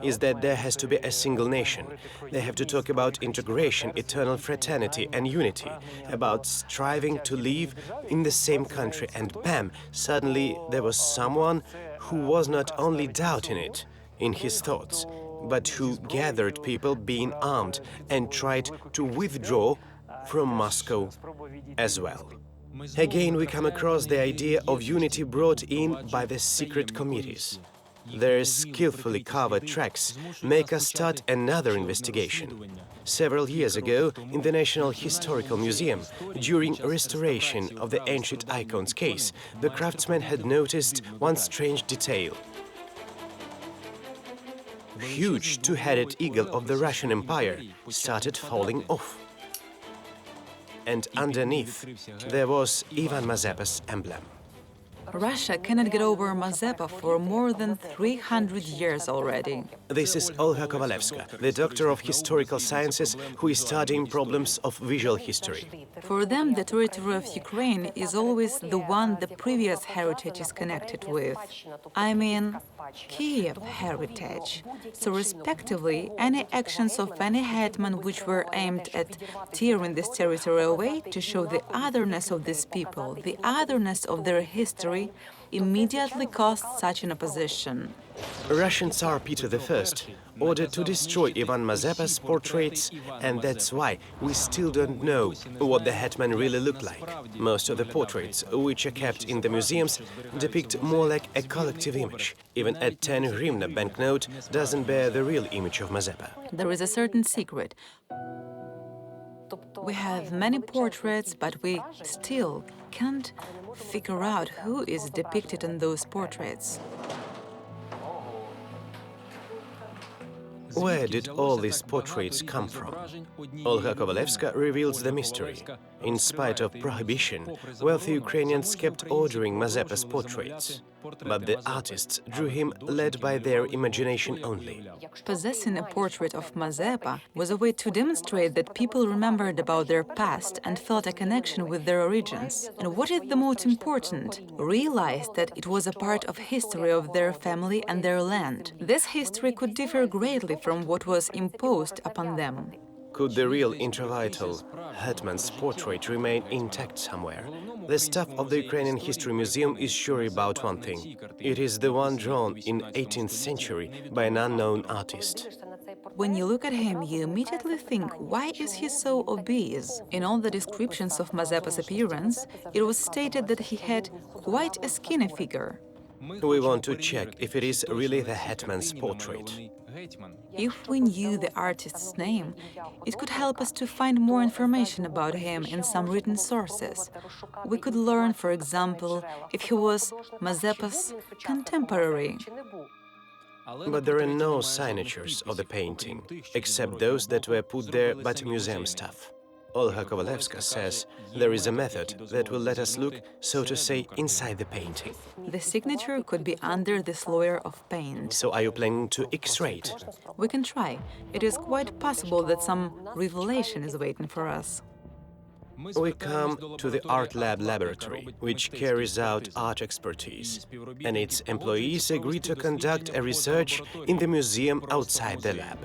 is that there has to be a single nation. They have to talk about integration, eternal fraternity and unity, about striving to live in the same country, and bam, suddenly there was someone who was not only doubting it in his thoughts, but who gathered people being armed and tried to withdraw from Moscow as well. Again, we come across the idea of unity brought in by the secret committees. Their skillfully covered tracks make us start another investigation. Several years ago, in the National Historical Museum, during restoration of the ancient icons case, the craftsman had noticed one strange detail. Huge two-headed eagle of the Russian Empire started falling off. And underneath, there was Ivan Mazepa's emblem. Russia cannot get over Mazepa for more than 300 years already. This is Olga Kovalevska, the doctor of historical sciences who is studying problems of visual history. For them, the territory of Ukraine is always the one the previous heritage is connected with. I mean, Kiev heritage. So respectively, any actions of any hetman which were aimed at tearing this territory away to show the otherness of these people, the otherness of their history, immediately caused such an opposition. Russian Tsar Peter I ordered to destroy Ivan Mazepa's portraits, and that's why we still don't know what the hetman really looked like. Most of the portraits, which are kept in the museums, depict more like a collective image. Even a 10 hryvnia banknote doesn't bear the real image of Mazepa. There is a certain secret. We have many portraits, but we still can't figure out who is depicted in those portraits. Where did all these portraits come from? Olga Kovalevska reveals the mystery. In spite of prohibition, wealthy Ukrainians kept ordering Mazepa's portraits. But the artists drew him led by their imagination only. Possessing a portrait of Mazepa was a way to demonstrate that people remembered about their past and felt a connection with their origins. And what is the most important? Realized that it was a part of history of their family and their land. This history could differ greatly from what was imposed upon them. Could the real intravital hetman's portrait remain intact somewhere? The staff of the Ukrainian History Museum is sure about one thing. It is the one drawn in 18th century by an unknown artist. When you look at him, you immediately think, why is he so obese? In all the descriptions of Mazepa's appearance, it was stated that he had quite a skinny figure. We want to check if it is really the hetman's portrait. If we knew the artist's name, it could help us to find more information about him in some written sources. We could learn, for example, if he was Mazepa's contemporary. But there are no signatures of the painting, except those that were put there by the museum staff. Olga Kovalevska says there is a method that will let us look, so to say, inside the painting. The signature could be under this layer of paint. So are you planning to X-ray it? We can try. It is quite possible that some revelation is waiting for us. We come to the Art Lab laboratory, which carries out art expertise, and its employees agree to conduct a research in the museum outside the lab.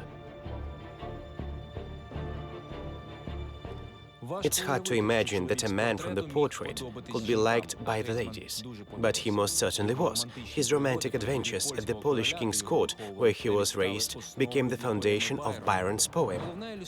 It's hard to imagine that a man from the portrait could be liked by the ladies. But he most certainly was. His romantic adventures at the Polish king's court, where he was raised, became the foundation of Byron's poem.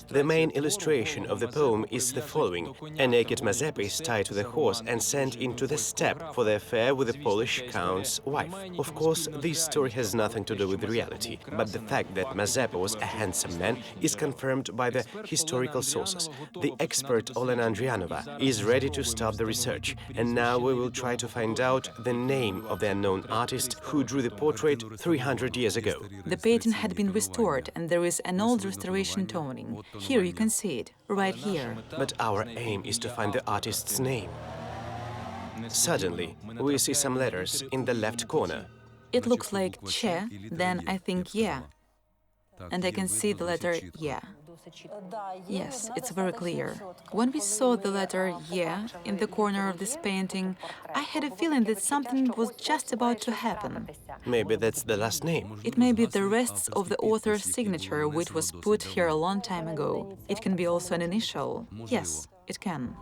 The main illustration of the poem is the following. A naked Mazepa is tied to the horse and sent into the steppe for the affair with the Polish count's wife. Of course, this story has nothing to do with reality, but the fact that Mazepa was a handsome man is confirmed by the historical sources. The expert Olena Andrianova is ready to start the research, and now we will try to find out the name of the unknown artist who drew the portrait 300 years ago. The painting had been restored, and there is an old restoration toning. Here you can see it, right here. But our aim is to find the artist's name. Suddenly, we see some letters in the left corner. It looks like Che, then I think Yeah. And I can see the letter Yeah. Yes, it's very clear. When we saw the letter Yeah in the corner of this painting, I had a feeling that something was just about to happen. Maybe that's the last name. It may be the rests of the author's signature, which was put here a long time ago. It can be also an initial. Yes, it can.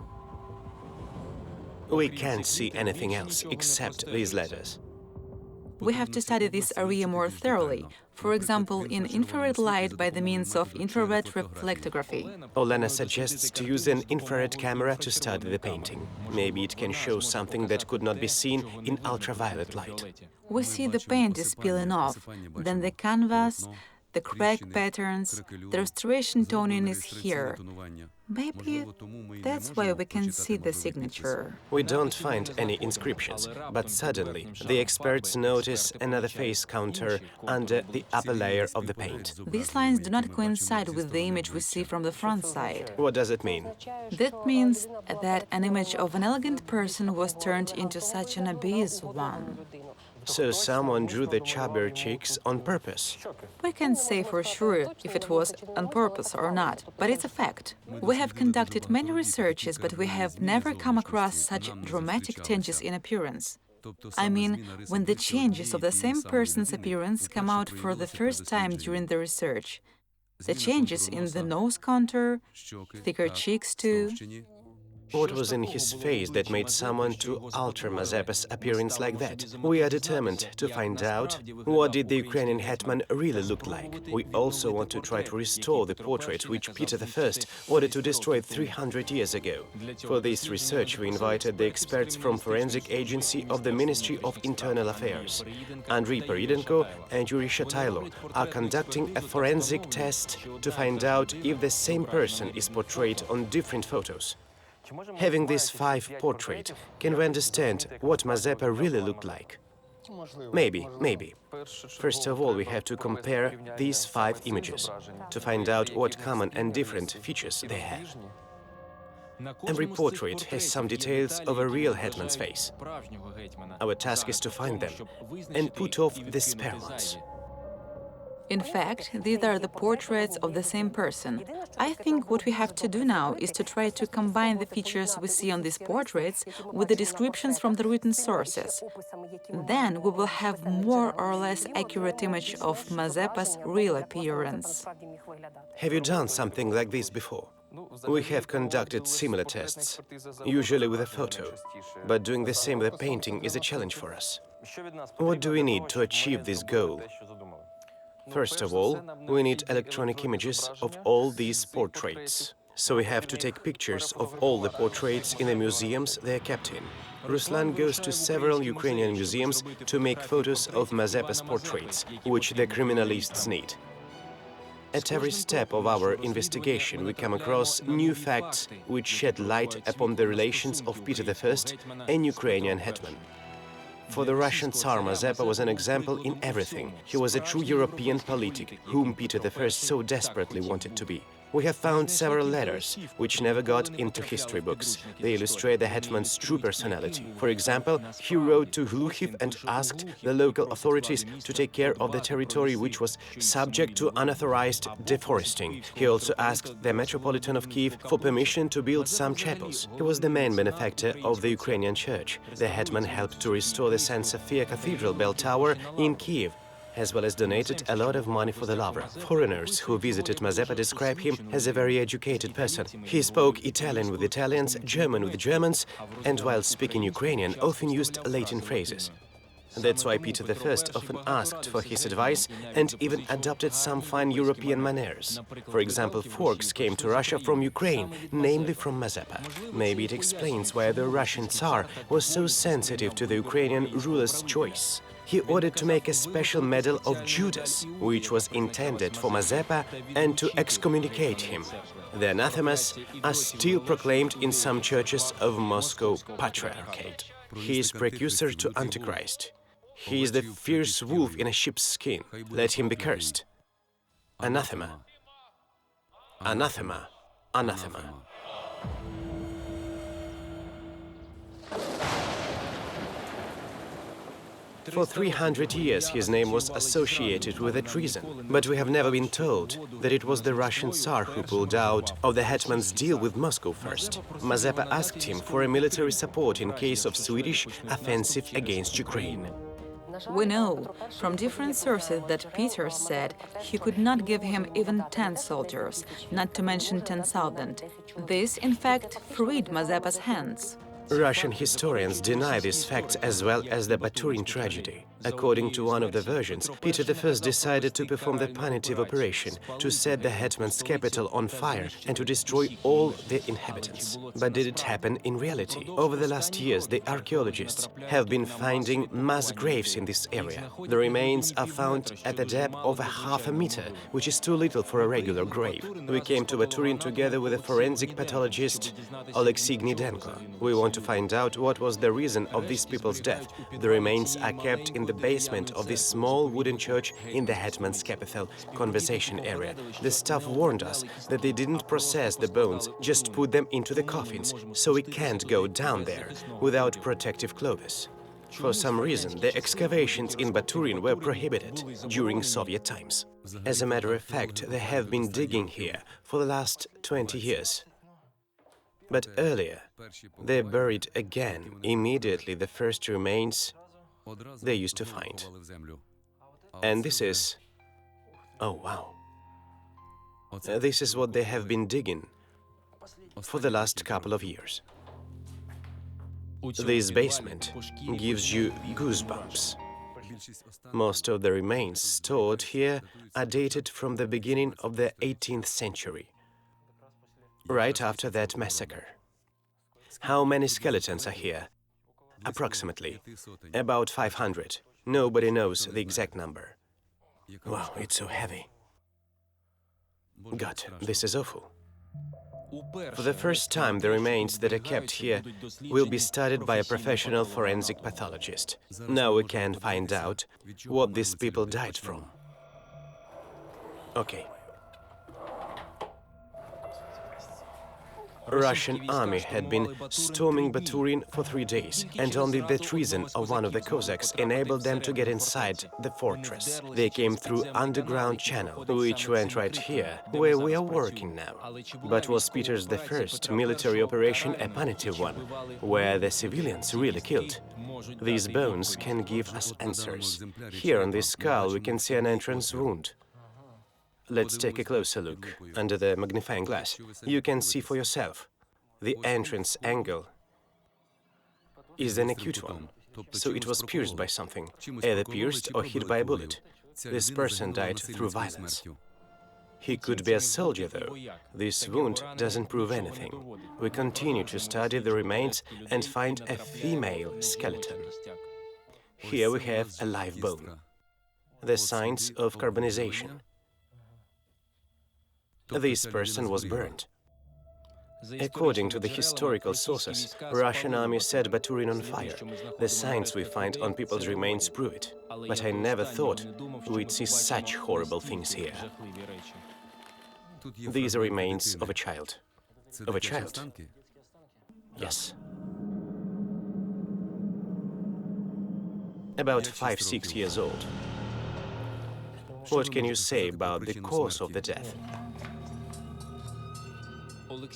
We can't see anything else except these letters. We have to study this area more thoroughly, for example, in infrared light by the means of infrared reflectography. Olena suggests to use an infrared camera to study the painting. Maybe it can show something that could not be seen in ultraviolet light. We see the paint is peeling off, then the canvas, the crack patterns, the restoration toning is here. Maybe that's why we can see the signature. We don't find any inscriptions, but suddenly the experts notice another face counter under the upper layer of the paint. These lines do not coincide with the image we see from the front side. What does it mean? That means that an image of an elegant person was turned into such an obese one. So someone drew the chubbier cheeks on purpose. We can't say for sure if it was on purpose or not, but it's a fact. We have conducted many researches, but we have never come across such dramatic changes in appearance. I mean, when the changes of the same person's appearance come out for the first time during the research. The changes in the nose contour, thicker cheeks too. What was in his face that made someone to alter Mazepa's appearance like that? We are determined to find out what did the Ukrainian hetman really look like. We also want to try to restore the portrait which Peter I wanted to destroy 300 years ago. For this research, we invited the experts from Forensic Agency of the Ministry of Internal Affairs. Andriy Poridenko and Yuri Shatailo are conducting a forensic test to find out if the same person is portrayed on different photos. Having these 5 portraits, can we understand what Mazepa really looked like? Maybe. First of all, we have to compare these 5 images to find out what common and different features they have. Every portrait has some details of a real hetman's face. Our task is to find them and put off the spare ones. In fact, these are the portraits of the same person. I think what we have to do now is to try to combine the features we see on these portraits with the descriptions from the written sources. Then we will have more or less accurate image of Mazepa's real appearance. Have you done something like this before? We have conducted similar tests, usually with a photo, but doing the same with a painting is a challenge for us. What do we need to achieve this goal? First of all, we need electronic images of all these portraits. So we have to take pictures of all the portraits in the museums they are kept in. Ruslan goes to several Ukrainian museums to make photos of Mazepa's portraits, which the criminalists need. At every step of our investigation, we come across new facts which shed light upon the relations of Peter I and Ukrainian hetman. For the Russian Tsar, Mazepa was an example in everything. He was a true European politic, whom Peter I so desperately wanted to be. We have found several letters, which never got into history books. They illustrate the hetman's true personality. For example, he wrote to Gluchiv and asked the local authorities to take care of the territory which was subject to unauthorized deforesting. He also asked the Metropolitan of Kiev for permission to build some chapels. He was the main benefactor of the Ukrainian church. The hetman helped to restore the St. Sophia Cathedral bell tower in Kiev, as well as donated a lot of money for the Louvre. Foreigners who visited Mazepa describe him as a very educated person. He spoke Italian with Italians, German with Germans, and while speaking Ukrainian, often used Latin phrases. That's why Peter I often asked for his advice and even adopted some fine European manners. For example, forks came to Russia from Ukraine, namely from Mazepa. Maybe it explains why the Russian Tsar was so sensitive to the Ukrainian ruler's choice. He ordered to make a special medal of Judas, which was intended for Mazepa and to excommunicate him. The anathemas are still proclaimed in some churches of Moscow Patriarchate. He is precursor to Antichrist. He is the fierce wolf in a sheep's skin. Let him be cursed. Anathema. Anathema. Anathema. For 300 years his name was associated with a treason, but we have never been told that it was the Russian Tsar who pulled out of the hetman's deal with Moscow first. Mazepa asked him for a military support in case of Swedish offensive against Ukraine. We know from different sources that Peter said he could not give him even 10 soldiers, not to mention 10,000. This, in fact, freed Mazepa's hands. Russian historians deny these facts as well as the Baturin tragedy. According to one of the versions, Peter I decided to perform the punitive operation, to set the hetman's capital on fire and to destroy all the inhabitants. But did it happen in reality? Over the last years, the archaeologists have been finding mass graves in this area. The remains are found at a depth of half a meter, which is too little for a regular grave. We came to Baturin together with a forensic pathologist, Alexei Gnidenko. We want to find out what was the reason of these people's death. The remains are kept in the basement of this small wooden church in the hetman's capital conversation area. The staff warned us that they didn't process the bones, just put them into the coffins, so we can't go down there without protective clothes. For some reason, the excavations in Baturin were prohibited during Soviet times. As a matter of fact, they have been digging here for the last 20 years. But earlier, they buried again immediately the first remains they used to find. And this is... oh wow. This is what they have been digging for the last couple of years. This basement gives you goosebumps. Most of the remains stored here are dated from the beginning of the 18th century, right after that massacre. How many skeletons are here? Approximately. About 500. Nobody knows the exact number. Wow, it's so heavy. God, this is awful. For the first time, the remains that are kept here will be studied by a professional forensic pathologist. Now we can find out what these people died from. Okay. Russian army had been storming Baturin for 3 days, and only the treason of one of the Cossacks enabled them to get inside the fortress. They came through underground channel, which went right here, where we are working now. But was Peter's the first military operation a punitive one, where the civilians really killed? These bones can give us answers. Here on this skull we can see an entrance wound. Let's take a closer look. Under the magnifying glass, you can see for yourself. The entrance angle is an acute one, so it was pierced by something, either pierced or hit by a bullet. This person died through violence. He could be a soldier, though. This wound doesn't prove anything. We continue to study the remains and find a female skeleton. Here we have a live bone. The signs of carbonization. This person was burned. According to the historical sources, Russian army set Baturin on fire. The signs we find on people's remains prove it. But I never thought we'd see such horrible things here. These are remains of a child. Of a child? Yes. About 5-6 years old. What can you say about the cause of the death?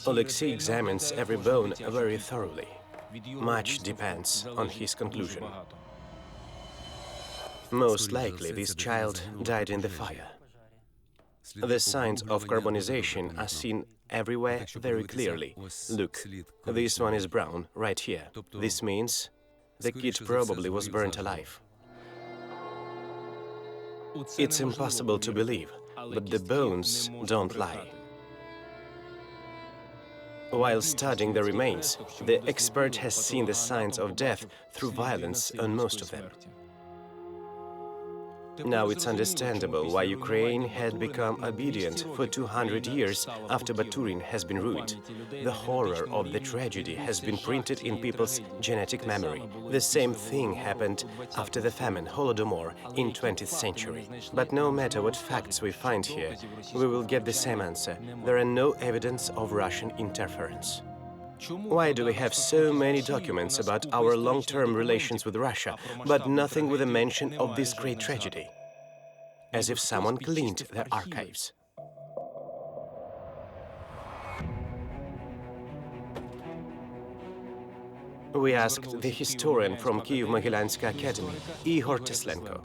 Alexei examines every bone very thoroughly. Much depends on his conclusion. Most likely, this child died in the fire. The signs of carbonization are seen everywhere very clearly. Look, this one is brown, right here. This means the kid probably was burnt alive. It's impossible to believe, but the bones don't lie. While studying the remains, the expert has seen the signs of death through violence on most of them. Now it's understandable why Ukraine had become obedient for 200 years after Baturin has been ruined. The horror of the tragedy has been printed in people's genetic memory. The same thing happened after the famine, Holodomor, in 20th century. But no matter what facts we find here, we will get the same answer. There are no evidence of Russian interference. Why do we have so many documents about our long-term relations with Russia, but nothing with a mention of this great tragedy? As if someone cleaned their archives. We asked the historian from Kyiv-Mogilyansk Academy, Igor Teslenko.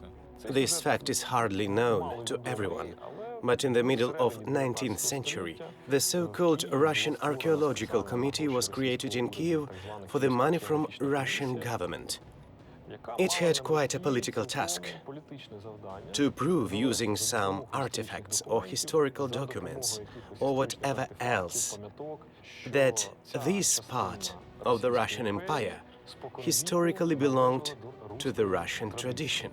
This fact is hardly known to everyone. But in the middle of 19th century, the so-called Russian Archaeological Committee was created in Kyiv for the money from Russian government. It had quite a political task to prove using some artifacts or historical documents or whatever else that this part of the Russian Empire historically belonged to the Russian tradition.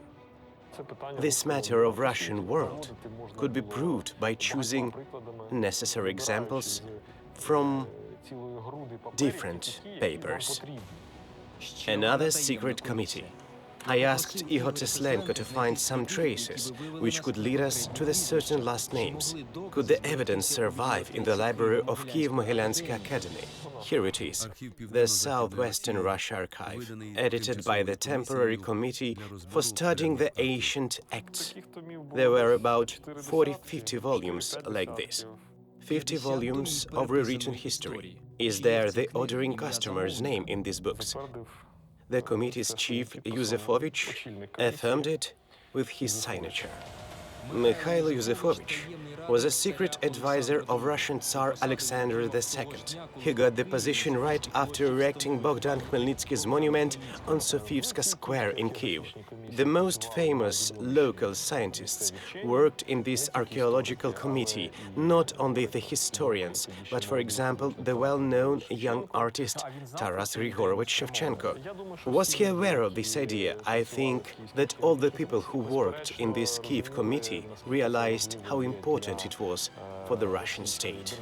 This matter of Russian world could be proved by choosing necessary examples from different papers. Another secret committee. I asked Igor Teslenko to find some traces which could lead us to the certain last names. Could the evidence survive in the library of Kyiv-Mogilyansk Academy? Here it is, the Southwestern Russia Archive, edited by the Temporary Committee for Studying the Ancient Acts. There were about 40-50 volumes like this. 50 volumes of rewritten history. Is there the ordering customer's name in these books? The committee's chief, Yusefovich, affirmed it with his signature. Mikhail Yusefovich was a secret advisor of Russian Tsar Alexander II. He got the position right after erecting Bogdan Khmelnytsky's monument on Sofievska Square in Kyiv. The most famous local scientists worked in this archaeological committee, not only the historians, but, for example, the well-known young artist Taras Grigorovich Shevchenko. Was he aware of this idea? I think that all the people who worked in this Kyiv committee realized how important it was for the Russian state.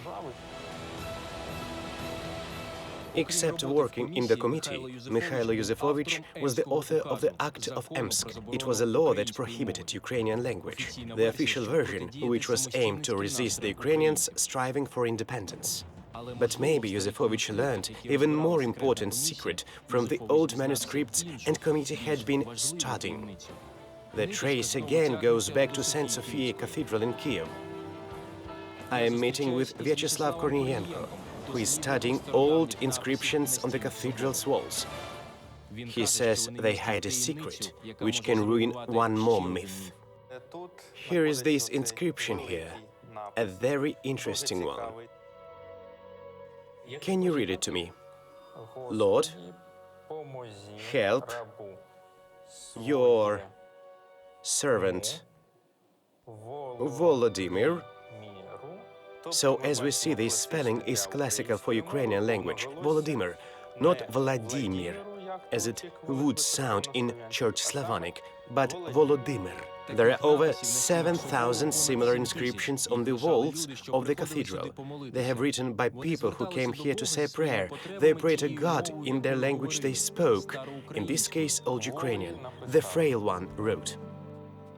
Except working in the committee, Mikhailo Yusufovich was the author of the Act of Emsk. It was a law that prohibited Ukrainian language, the official version, which was aimed to resist the Ukrainians striving for independence. But maybe Yusufovich learned even more important secret from the old manuscripts and committee had been studying. The trace again goes back to St. Sophia Cathedral in Kiev. I am meeting with Vyacheslav Korniyenko, who is studying old inscriptions on the cathedral's walls. He says they hide a secret, which can ruin one more myth. Here is this inscription here, a very interesting one. Can you read it to me? Lord, help your servant Volodymyr. So, as we see, this spelling is classical for Ukrainian language, Volodymyr, not Vladimir, as it would sound in Church Slavonic, but Volodymyr. There are over 7,000 similar inscriptions on the walls of the cathedral. They have written by people who came here to say a prayer. They pray to God in their language they spoke, in this case, Old Ukrainian. The frail one wrote.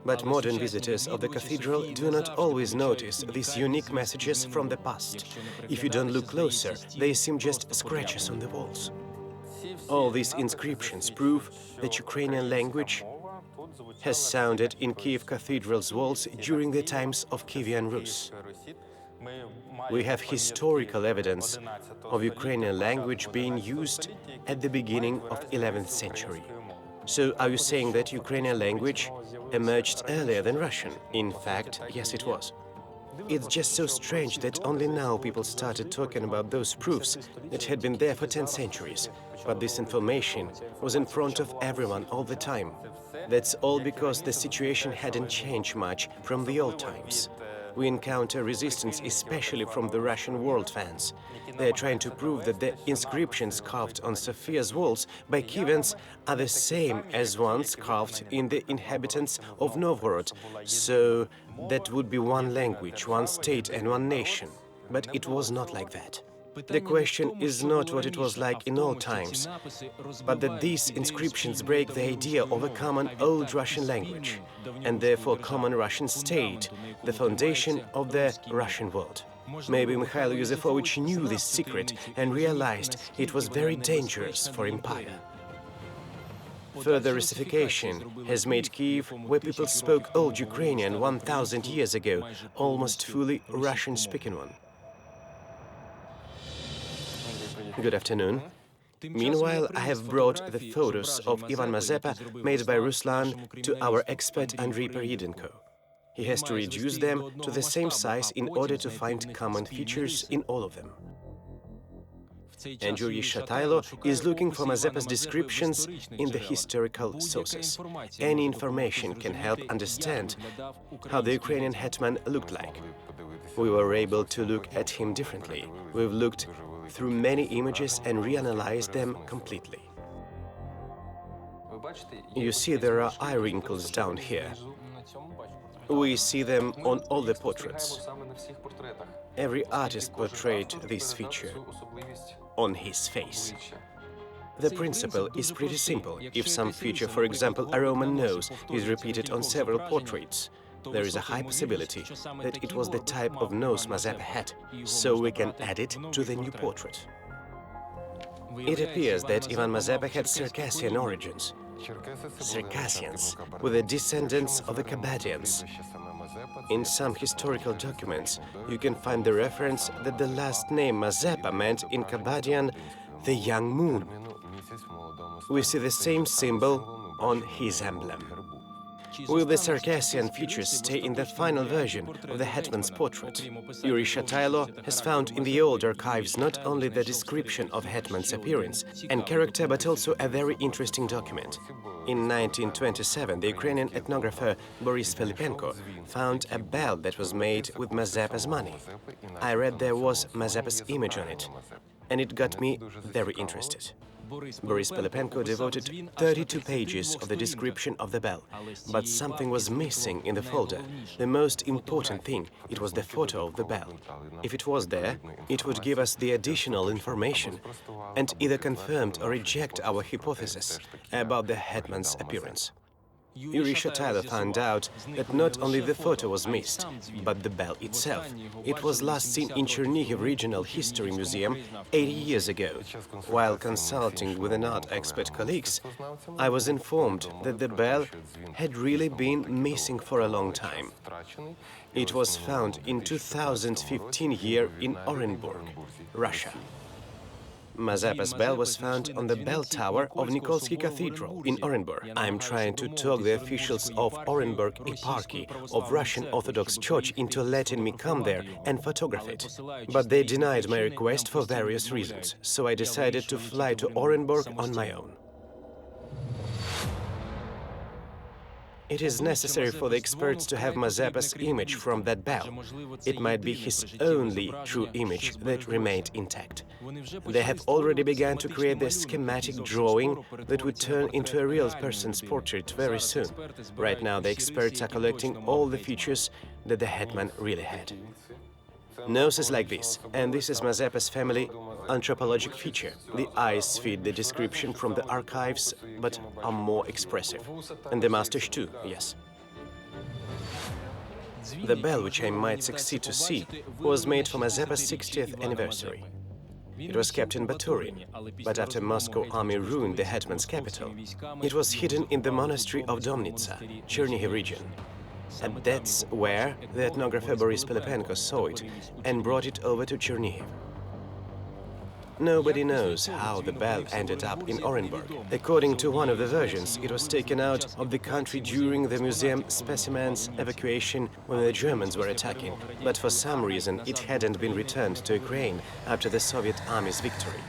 But modern visitors of the cathedral do not always notice these unique messages from the past. If you don't look closer, they seem just scratches on the walls. All these inscriptions prove that Ukrainian language has sounded in Kiev Cathedral's walls during the times of Kievan Rus. We have historical evidence of Ukrainian language being used at the beginning of 11th century. So are you saying that Ukrainian language emerged earlier than Russian? In fact, yes, it was. It's just so strange that only now people started talking about those proofs that had been there for 10 centuries. But this information was in front of everyone all the time. That's all because the situation hadn't changed much from the old times. We encounter resistance especially from the Russian world fans. They are trying to prove that the inscriptions carved on Sophia's walls by Kievans are the same as ones carved in the inhabitants of Novgorod. So that would be one language, one state and one nation. But it was not like that. The question is not what it was like in old times, but that these inscriptions break the idea of a common old Russian language, and therefore common Russian state, the foundation of the Russian world. Maybe Mikhailo Yusufovich knew this secret and realized it was very dangerous for empire. Further Russification has made Kiev, where people spoke Old Ukrainian 1,000 years ago, almost fully Russian-speaking one. Good afternoon. Meanwhile, I have brought the photos of Ivan Mazepa made by Ruslan to our expert Andrei Peryidenko. He has to reduce them to the same size in order to find common features in all of them. And Yuri Shatailo is looking for Mazepa's descriptions in the historical sources. Any information can help understand how the Ukrainian hetman looked like. We were able to look at him differently. We've looked through many images and reanalyzed them completely. You see there are eye wrinkles down here. We see them on all the portraits. Every artist portrayed this feature on his face. The principle is pretty simple. If some feature, for example, a Roman nose, is repeated on several portraits, there is a high possibility that it was the type of nose Mazepa had, so we can add it to the new portrait. It appears that Ivan Mazepa had Circassian origins. Circassians were the descendants of the Kabadians. In some historical documents, you can find the reference that the last name Mazepa meant in Kabadian the young moon. We see the same symbol on his emblem. Will the Circassian features stay in the final version of the hetman's portrait? Yuri Shatailo has found in the old archives not only the description of hetman's appearance and character, but also a very interesting document. In 1927, the Ukrainian ethnographer Boris Filipenko found a bell that was made with Mazepa's money. I read there was Mazepa's image on it, and it got me very interested. Boris Pilipenko devoted 32 pages of the description of the bell, but something was missing in the folder. The most important thing, it was the photo of the bell. If it was there, it would give us the additional information and either confirmed or reject our hypothesis about the hetman's appearance. Yuri Shatailo found out that not only the photo was missed, but the bell itself. It was last seen in Chernihiv Regional History Museum 80 years ago. While consulting with an art expert colleagues, I was informed that the bell had really been missing for a long time. It was found in 2015 here in Orenburg, Russia. Mazepa's bell was found on the bell tower of Nikolsky Cathedral in Orenburg. I'm trying to talk the officials of Orenburg Eparchy of Russian Orthodox Church into letting me come there and photograph it. But they denied my request for various reasons, so I decided to fly to Orenburg on my own. It is necessary for the experts to have Mazepa's image from that bell. It might be his only true image that remained intact. They have already begun to create the schematic drawing that would turn into a real person's portrait very soon. Right now, the experts are collecting all the features that the hetman really had. Nose is like this, and this is Mazepa's family anthropologic feature. The eyes fit the description from the archives, but are more expressive. And the mustache too, yes. The bell, which I might succeed to see, was made for Mazepa's 60th anniversary. It was kept in Baturin, but after Moscow army ruined the hetman's capital, it was hidden in the monastery of Domnitsa, Chernihiv region. And that's where the ethnographer Boris Pilipenko saw it and brought it over to Chernihiv. Nobody knows how the bell ended up in Orenburg. According to one of the versions, it was taken out of the country during the museum specimens evacuation when the Germans were attacking, but for some reason it hadn't been returned to Ukraine after the Soviet army's victory.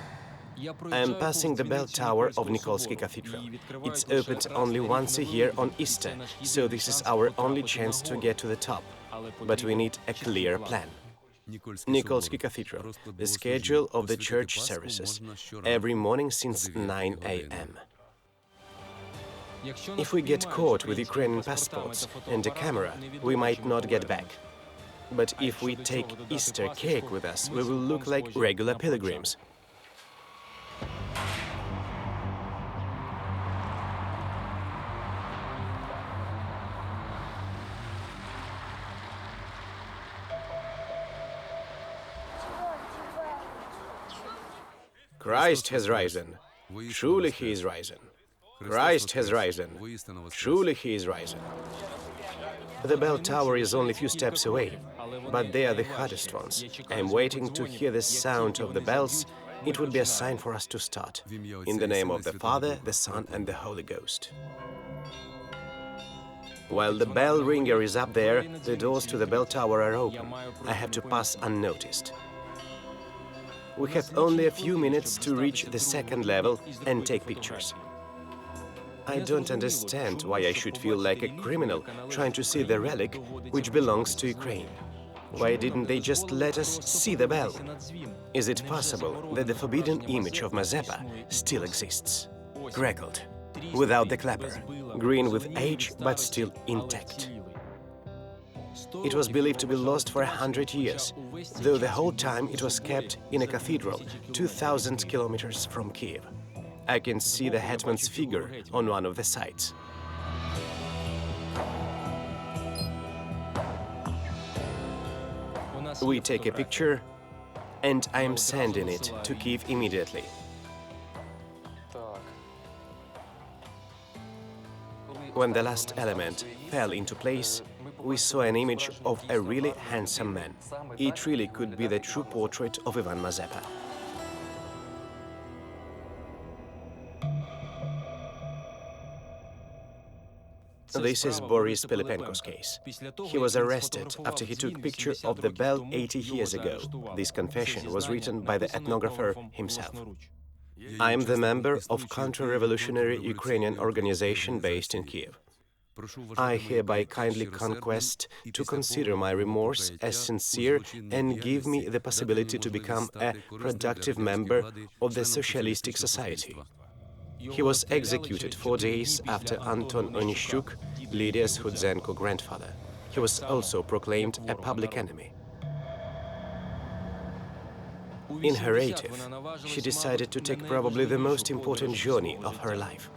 I am passing the bell tower of Nikolsky Cathedral. It's opened only once a year on Easter, so this is our only chance to get to the top. But we need a clear plan. Nikolsky Cathedral, the schedule of the church services, every morning since 9 a.m. If we get caught with Ukrainian passports and a camera, we might not get back. But if we take Easter cake with us, we will look like regular pilgrims. Christ has risen. Truly he is risen. Christ has risen. Truly he is risen. The bell tower is only a few steps away, but they are the hardest ones. I am waiting to hear the sound of the bells. It would be a sign for us to start. In the name of the Father, the Son, and the Holy Ghost. While the bell ringer is up there, the doors to the bell tower are open. I have to pass unnoticed. We have only a few minutes to reach the second level and take pictures. I don't understand why I should feel like a criminal trying to see the relic which belongs to Ukraine. Why didn't they just let us see the bell? Is it possible that the forbidden image of Mazepa still exists? Crackled, without the clapper, green with age but still intact. It was believed to be lost for 100 years, though the whole time it was kept in a cathedral 2,000 kilometers from Kiev. I can see the hetman's figure on one of the sides. We take a picture, and I am sending it to Kiev immediately. When the last element fell into place, we saw an image of a really handsome man. It really could be the true portrait of Ivan Mazepa. This is Boris Pilipenko's case. He was arrested after he took a picture of the bell 80 years ago. This confession was written by the ethnographer himself. I am the member of counter-revolutionary Ukrainian organization based in Kiev. I hereby kindly request to consider my remorse as sincere and give me the possibility to become a productive member of the socialistic society. He was executed 4 days after Anton Onishchuk, Lydia's Hudzenko grandfather. He was also proclaimed a public enemy. In her narrative, she decided to take probably the most important journey of her life.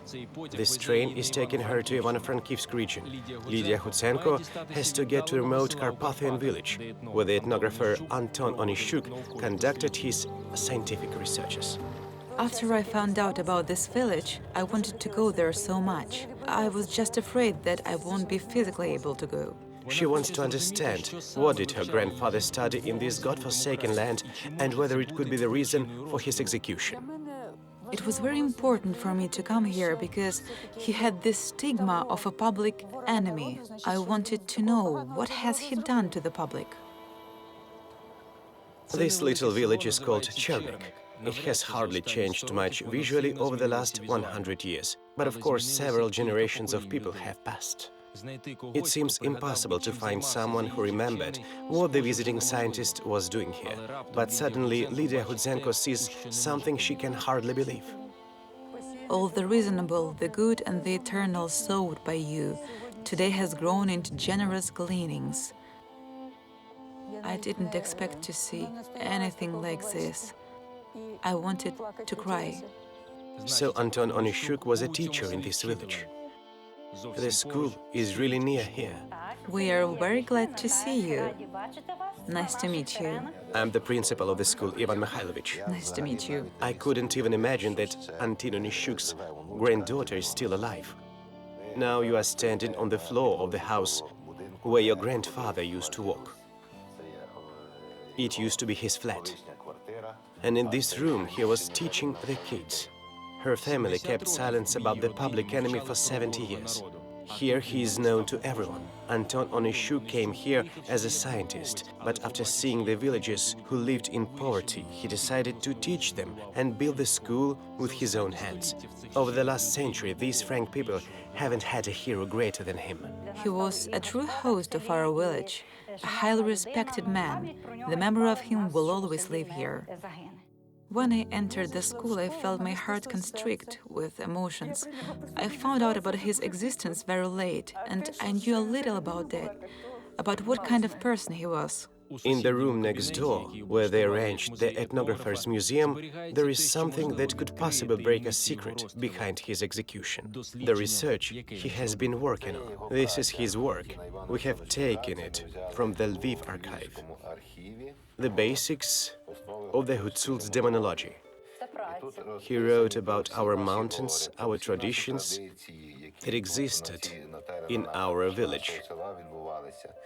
This train is taking her to Ivano-Frankivsk region. Lydia Hudzenko has to get to a remote Carpathian village, where the ethnographer Anton Onishchuk conducted his scientific researches. After I found out about this village, I wanted to go there so much. I was just afraid that I won't be physically able to go. She wants to understand what did her grandfather study in this godforsaken land and whether it could be the reason for his execution. It was very important for me to come here because he had this stigma of a public enemy. I wanted to know what has he done to the public. This little village is called Chernik. It has hardly changed much visually over the last 100 years, but of course several generations of people have passed. It seems impossible to find someone who remembered what the visiting scientist was doing here, but suddenly Lydia Hudzenko sees something she can hardly believe. All the reasonable, the good and the eternal sowed by you today has grown into generous gleanings. I didn't expect to see anything like this. I wanted to cry. So Anton Onishchuk was a teacher in this village. The school is really near here. We are very glad to see you. Nice to meet you. I'm the principal of the school, Ivan Mikhailovich. Nice to meet you. I couldn't even imagine that Anton Onishchuk's granddaughter is still alive. Now you are standing on the floor of the house where your grandfather used to walk. It used to be his flat. And in this room he was teaching the kids. Her family kept silence about the public enemy for 70 years. Here he is known to everyone. Anton Onishchuk came here as a scientist, but after seeing the villagers who lived in poverty, he decided to teach them and build the school with his own hands. Over the last century, these frank people haven't had a hero greater than him. He was a true host of our village, a highly respected man. The memory of him will always live here. When I entered the school, I felt my heart constrict with emotions. I found out about his existence very late, and I knew a little about that, about what kind of person he was. In the room next door, where they arranged the ethnographer's museum, there is something that could possibly break a secret behind his execution. The research he has been working on. This is his work. We have taken it from the Lviv archive. The basics of the Hutsul's demonology. He wrote about our mountains, our traditions that existed in our village.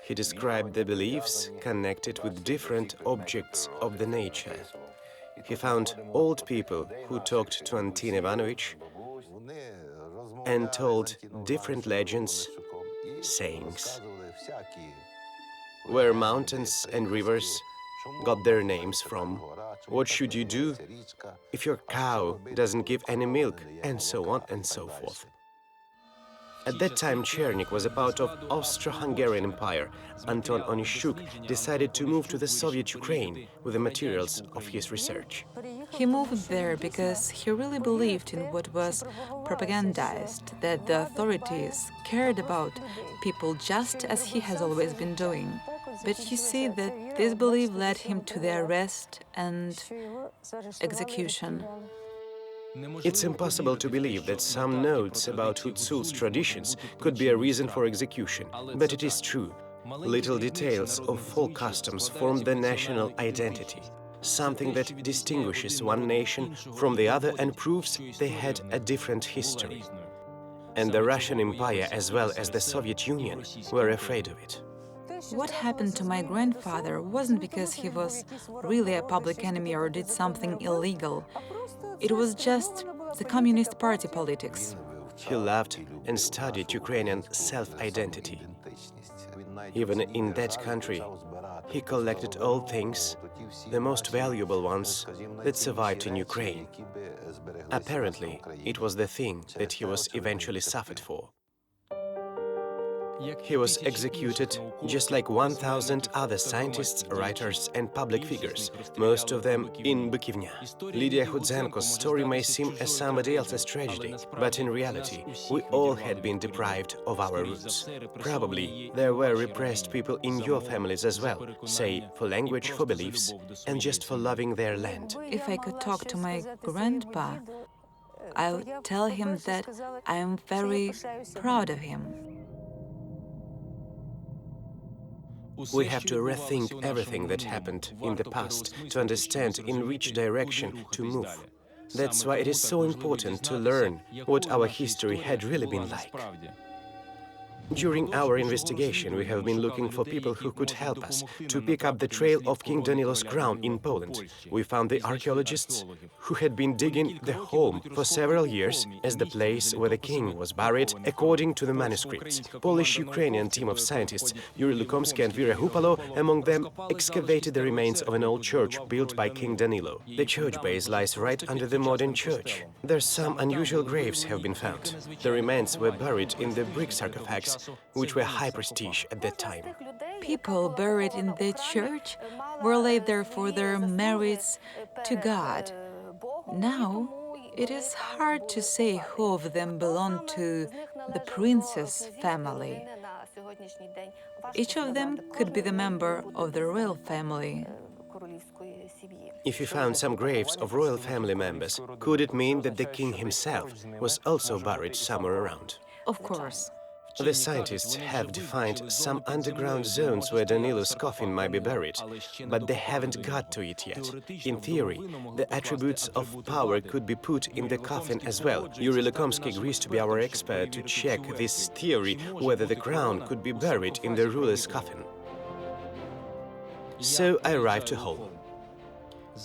He described the beliefs connected with different objects of the nature. He found old people who talked to Antin Ivanovich and told different legends, sayings, where mountains and rivers got their names from, what should you do if your cow doesn't give any milk, and so on and so forth. At that time, Chernik was a part of Austro-Hungarian Empire. Anton Onishchuk decided to move to the Soviet Ukraine with the materials of his research. He moved there because he really believed in what was propagandized, that the authorities cared about people just as he has always been doing. But you see that this belief led him to the arrest and execution. It's impossible to believe that some notes about Hutsul's traditions could be a reason for execution, but it is true. Little details of folk customs form the national identity, something that distinguishes one nation from the other and proves they had a different history. And the Russian Empire, as well as the Soviet Union, were afraid of it. What happened to my grandfather wasn't because he was really a public enemy or did something illegal. It was just the Communist Party politics. He loved and studied Ukrainian self-identity. Even in that country, he collected all things, the most valuable ones, that survived in Ukraine. Apparently, it was the thing that he was eventually suffered for. He was executed just like 1,000 other scientists, writers and public figures, most of them in Bukivnia. Lydia Hudzenko's story may seem as somebody else's tragedy, but in reality, we all had been deprived of our roots. Probably there were repressed people in your families as well, say for language, for beliefs, and just for loving their land. If I could talk to my grandpa, I would tell him that I am very proud of him. We have to rethink everything that happened in the past to understand in which direction to move. That's why it is so important to learn what our history had really been like. During our investigation, we have been looking for people who could help us to pick up the trail of King Danilo's crown in Poland. We found the archaeologists who had been digging the home for several years as the place where the king was buried according to the manuscripts. Polish-Ukrainian team of scientists, Yuri Lukomsky and Vera Hupalo, among them, excavated the remains of an old church built by King Danilo. The church base lies right under the modern church. There's some unusual graves have been found. The remains were buried in the brick sarcophags, which were high prestige at that time. People buried in the church were laid there for their merits to God. Now, it is hard to say who of them belonged to the prince's family. Each of them could be the member of the royal family. If you found some graves of royal family members, could it mean that the king himself was also buried somewhere around? Of course. The scientists have defined some underground zones where Danilo's coffin might be buried, but they haven't got to it yet. In theory, the attributes of power could be put in the coffin as well. Yuri Lukomsky agrees to be our expert to check this theory, whether the crown could be buried in the ruler's coffin. So I arrived to Hull.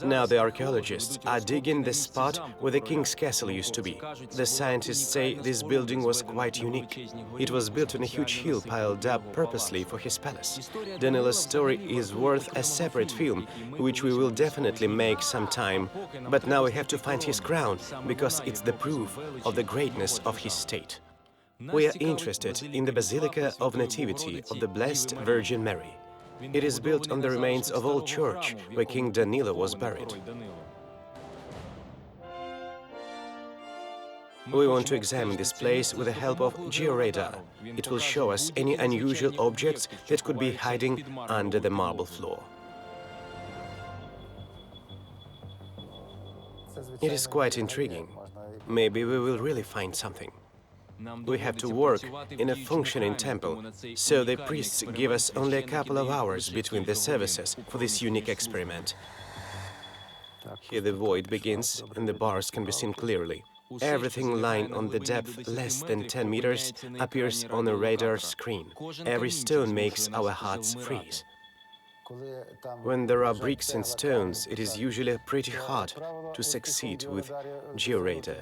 Now the archaeologists are digging the spot where the king's castle used to be. The scientists say this building was quite unique. It was built on a huge hill piled up purposely for his palace. Danilo's story is worth a separate film, which we will definitely make sometime. But now we have to find his crown, because it's the proof of the greatness of his state. We are interested in the Basilica of Nativity of the Blessed Virgin Mary. It is built on the remains of old church where King Danilo was buried. We want to examine this place with the help of georadar. It will show us any unusual objects that could be hiding under the marble floor. It is quite intriguing. Maybe we will really find something. We have to work in a functioning temple, so the priests give us only a couple of hours between the services for this unique experiment. Here the void begins and the bars can be seen clearly. Everything lying on the depth less than 10 meters appears on a radar screen. Every stone makes our hearts freeze. When there are bricks and stones, it is usually pretty hard to succeed with georadar.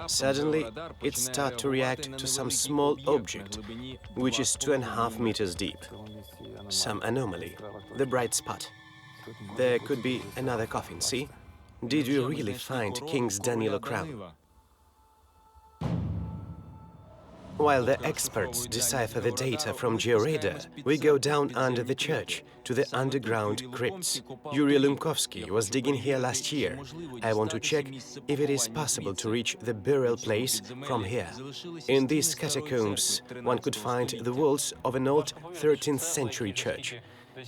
Suddenly, it starts to react to some small object, which is 2.5 meters deep. Some anomaly, the bright spot. There could be another coffin, see? Did we really find King's Danilo crown? While the experts decipher the data from georadar, we go down under the church to the underground crypts. Yuri Lukomsky was digging here last year. I want to check if it is possible to reach the burial place from here. In these catacombs, one could find the walls of an old 13th century church.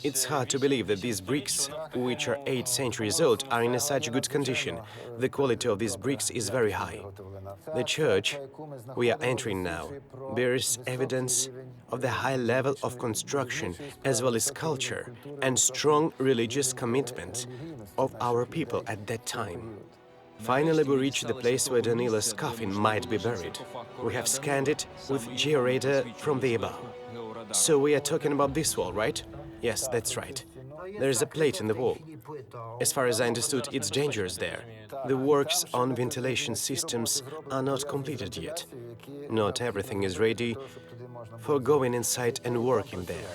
It's hard to believe that these bricks, which are 8 centuries old, are in such good condition. The quality of these bricks is very high. The church we are entering now bears evidence of the high level of construction as well as culture and strong religious commitment of our people at that time. Finally, we reach the place where Danilo's coffin might be buried. We have scanned it with georadar from the above. So we are talking about this wall, right? Yes, that's right. There is a plate in the wall. As far as I understood, it's dangerous there. The works on ventilation systems are not completed yet. Not everything is ready for going inside and working there.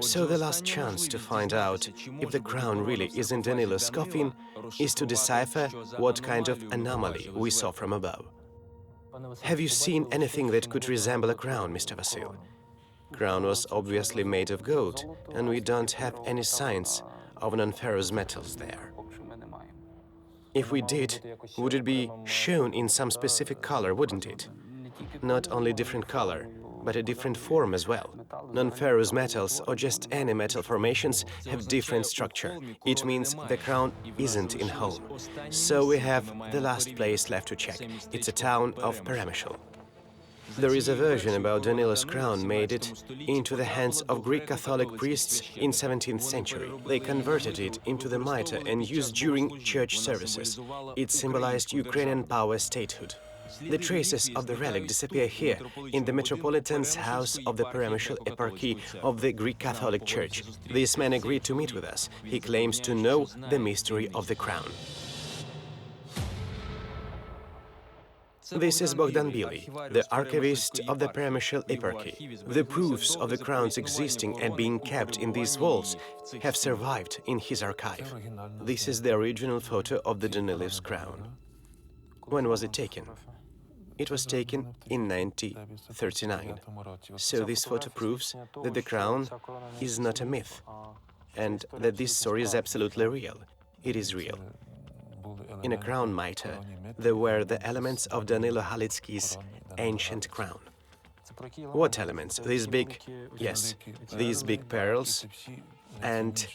So the last chance to find out if the crown really is in Danilo's coffin is to decipher what kind of anomaly we saw from above. Have you seen anything that could resemble a crown, Mr. Vasil? Crown was obviously made of gold, and we don't have any signs of non-ferrous metals there. If we did, would it be shown in some specific color, wouldn't it? Not only different color, but a different form as well. Non-ferrous metals, or just any metal formations, have different structure. It means the crown isn't in whole. So we have the last place left to check. It's a town of Peremyshl. There is a version about Danilo's crown made it into the hands of Greek Catholic priests in 17th century. They converted it into the mitre and used during church services. It symbolized Ukrainian power statehood. The traces of the relic disappear here, in the Metropolitan's house of the Peremyshl Eparchy of the Greek Catholic Church. This man agreed to meet with us. He claims to know the mystery of the crown. This is Bogdan Bili, the archivist of the Peremyshl Eparchy. The proofs of the crown's existing and being kept in these vaults have survived in his archive. This is the original photo of the Danilov's crown. When was it taken? It was taken in 1939. So this photo proves that the crown is not a myth, and that this story is absolutely real. It is real. In a crown mitre, there were the elements of Danilo Halitsky's ancient crown. What elements? These big pearls and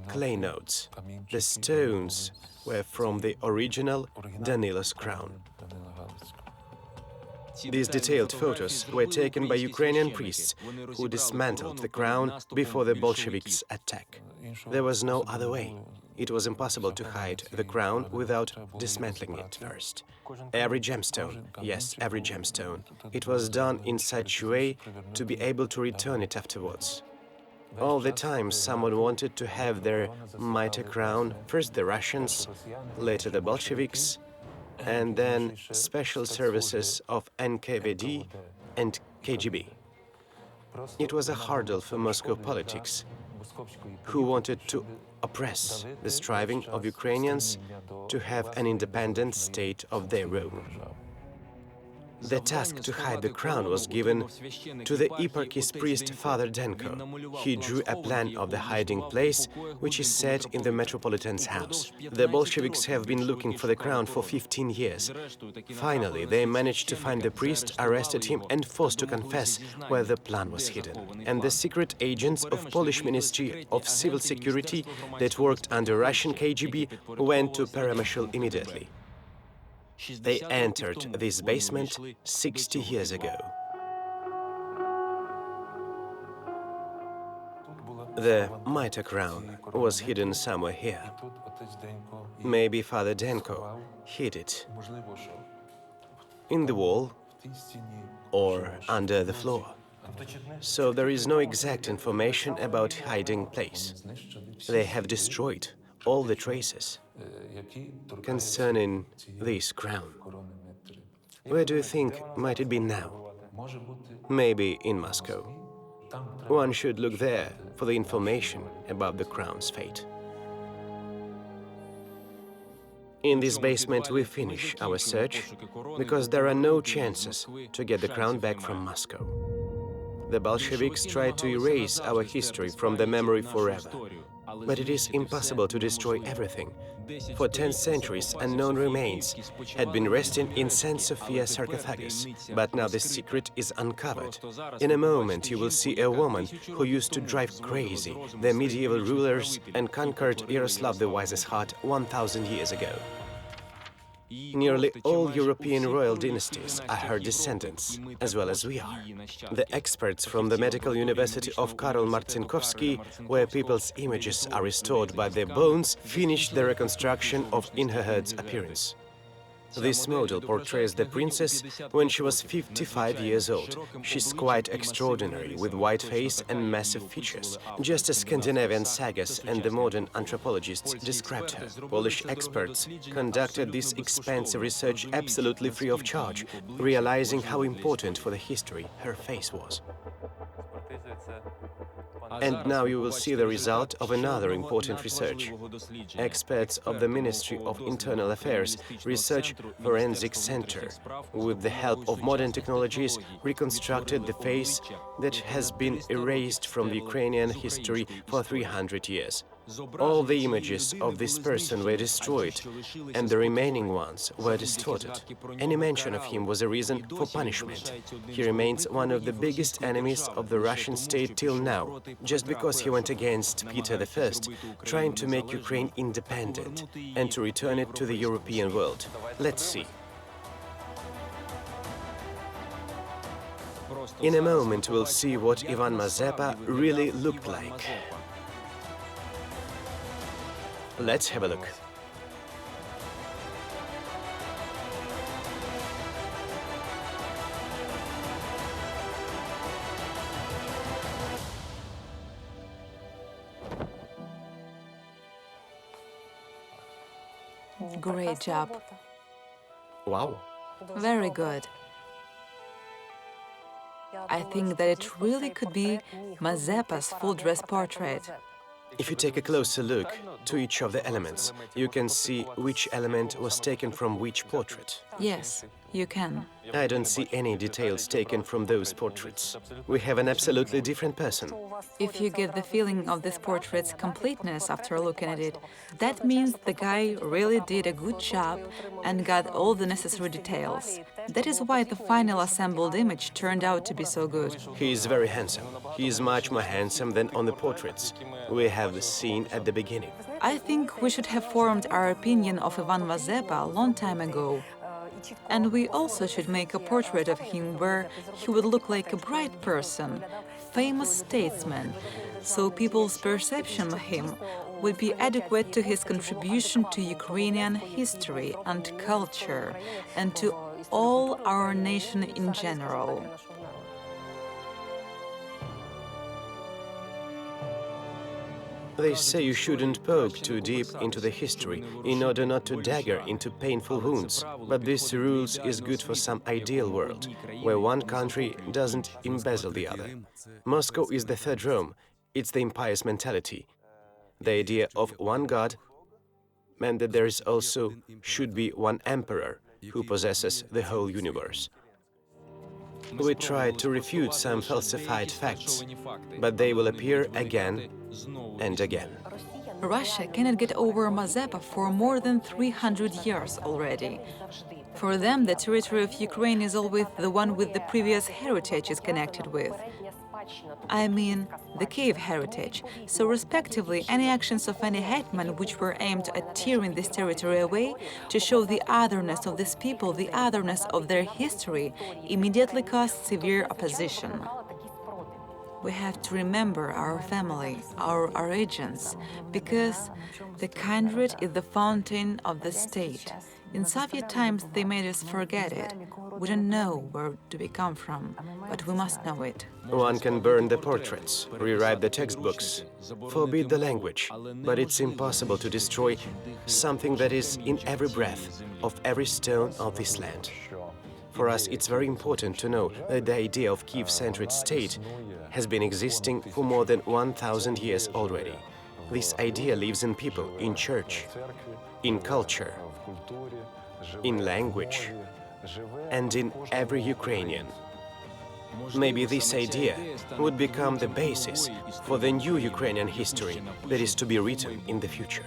clay notes. The stones were from the original Danilo's crown. These detailed photos were taken by Ukrainian priests who dismantled the crown before the Bolsheviks' attack. There was no other way. It was impossible to hide the crown without dismantling it first. Every gemstone, yes, every gemstone, it was done in such a way to be able to return it afterwards. All the time someone wanted to have their mitre crown, first the Russians, later the Bolsheviks, and then special services of NKVD and KGB. It was a hurdle for Moscow politics, who wanted to oppress the striving of Ukrainians to have an independent state of their own. The task to hide the crown was given to the eparchy's priest Father Denko. He drew a plan of the hiding place, which is set in the Metropolitan's house. The Bolsheviks have been looking for the crown for 15 years. Finally, they managed to find the priest, arrested him and forced to confess where the plan was hidden. And the secret agents of Polish Ministry of Civil Security that worked under Russian KGB went to Peremyshl immediately. They entered this basement 60 years ago. The mitre crown was hidden somewhere here. Maybe Father Denko hid it in the wall or under the floor. So there is no exact information about hiding place. They have destroyed all the traces concerning this crown. Where do you think might it be now? Maybe in Moscow. One should look there for the information about the crown's fate. In this basement we finish our search because there are no chances to get the crown back from Moscow. The Bolsheviks tried to erase our history from the memory forever. But it is impossible to destroy everything. For 10 centuries, unknown remains had been resting in St. Sophia sarcophagus, but now the secret is uncovered. In a moment you will see a woman who used to drive crazy the medieval rulers and conquered Jaroslav the Wise's heart 1,000 years ago. Nearly all European royal dynasties are her descendants, as well as we are. The experts from the Medical University of Karol Marcinkovsky, where people's images are restored by their bones, finished the reconstruction of Inherherd's appearance. This model portrays the princess when she was 55 years old. She's quite extraordinary, with white face and massive features, just as Scandinavian sagas and the modern anthropologists described her. Polish experts conducted this expansive research absolutely free of charge, realizing how important for the history her face was. And now you will see the result of another important research. Experts of the Ministry of Internal Affairs Research Forensic Center, with the help of modern technologies, reconstructed the face that has been erased from the Ukrainian history for 300 years. All the images of this person were destroyed, and the remaining ones were distorted. Any mention of him was a reason for punishment. He remains one of the biggest enemies of the Russian state till now, just because he went against Peter I, trying to make Ukraine independent and to return it to the European world. Let's see. In a moment, we'll see what Ivan Mazepa really looked like. Let's have a look. Great job. Wow. Very good. I think that it really could be Mazepa's full-dress portrait. If you take a closer look to each of the elements, you can see which element was taken from which portrait. Yes, you can. I don't see any details taken from those portraits. We have an absolutely different person. If you get the feeling of this portrait's completeness after looking at it, that means the guy really did a good job and got all the necessary details. That is why the final assembled image turned out to be so good. He is very handsome. He is much more handsome than on the portraits we have seen at the beginning. I think we should have formed our opinion of Ivan Mazepa a long time ago. And we also should make a portrait of him where he would look like a bright person, famous statesman, so people's perception of him would be adequate to his contribution to Ukrainian history and culture, and to all our nation in general. They say you shouldn't poke too deep into the history in order not to dagger into painful wounds. But this rule is good for some ideal world, where one country doesn't embezzle the other. Moscow is the third Rome. It's the impious mentality. The idea of one God meant that there is also should be one emperor who possesses the whole universe. We tried to refute some falsified facts, but they will appear again and again. Russia cannot get over Mazepa for more than 300 years already. For them, the territory of Ukraine is always the one with the previous heritage is connected with. I mean, the Kiev heritage. So, respectively, any actions of any hetman which were aimed at tearing this territory away to show the otherness of this people, the otherness of their history, immediately caused severe opposition. We have to remember our family, our origins, because the kindred is the fountain of the state. In Soviet times, they made us forget it. We don't know where do we come from, but we must know it. One can burn the portraits, rewrite the textbooks, forbid the language, but it's impossible to destroy something that is in every breath of every stone of this land. For us, it's very important to know that the idea of Kiev-centered state has been existing for more than 1,000 years already. This idea lives in people, in church, in culture, in language, and in every Ukrainian. Maybe this idea would become the basis for the new Ukrainian history that is to be written in the future.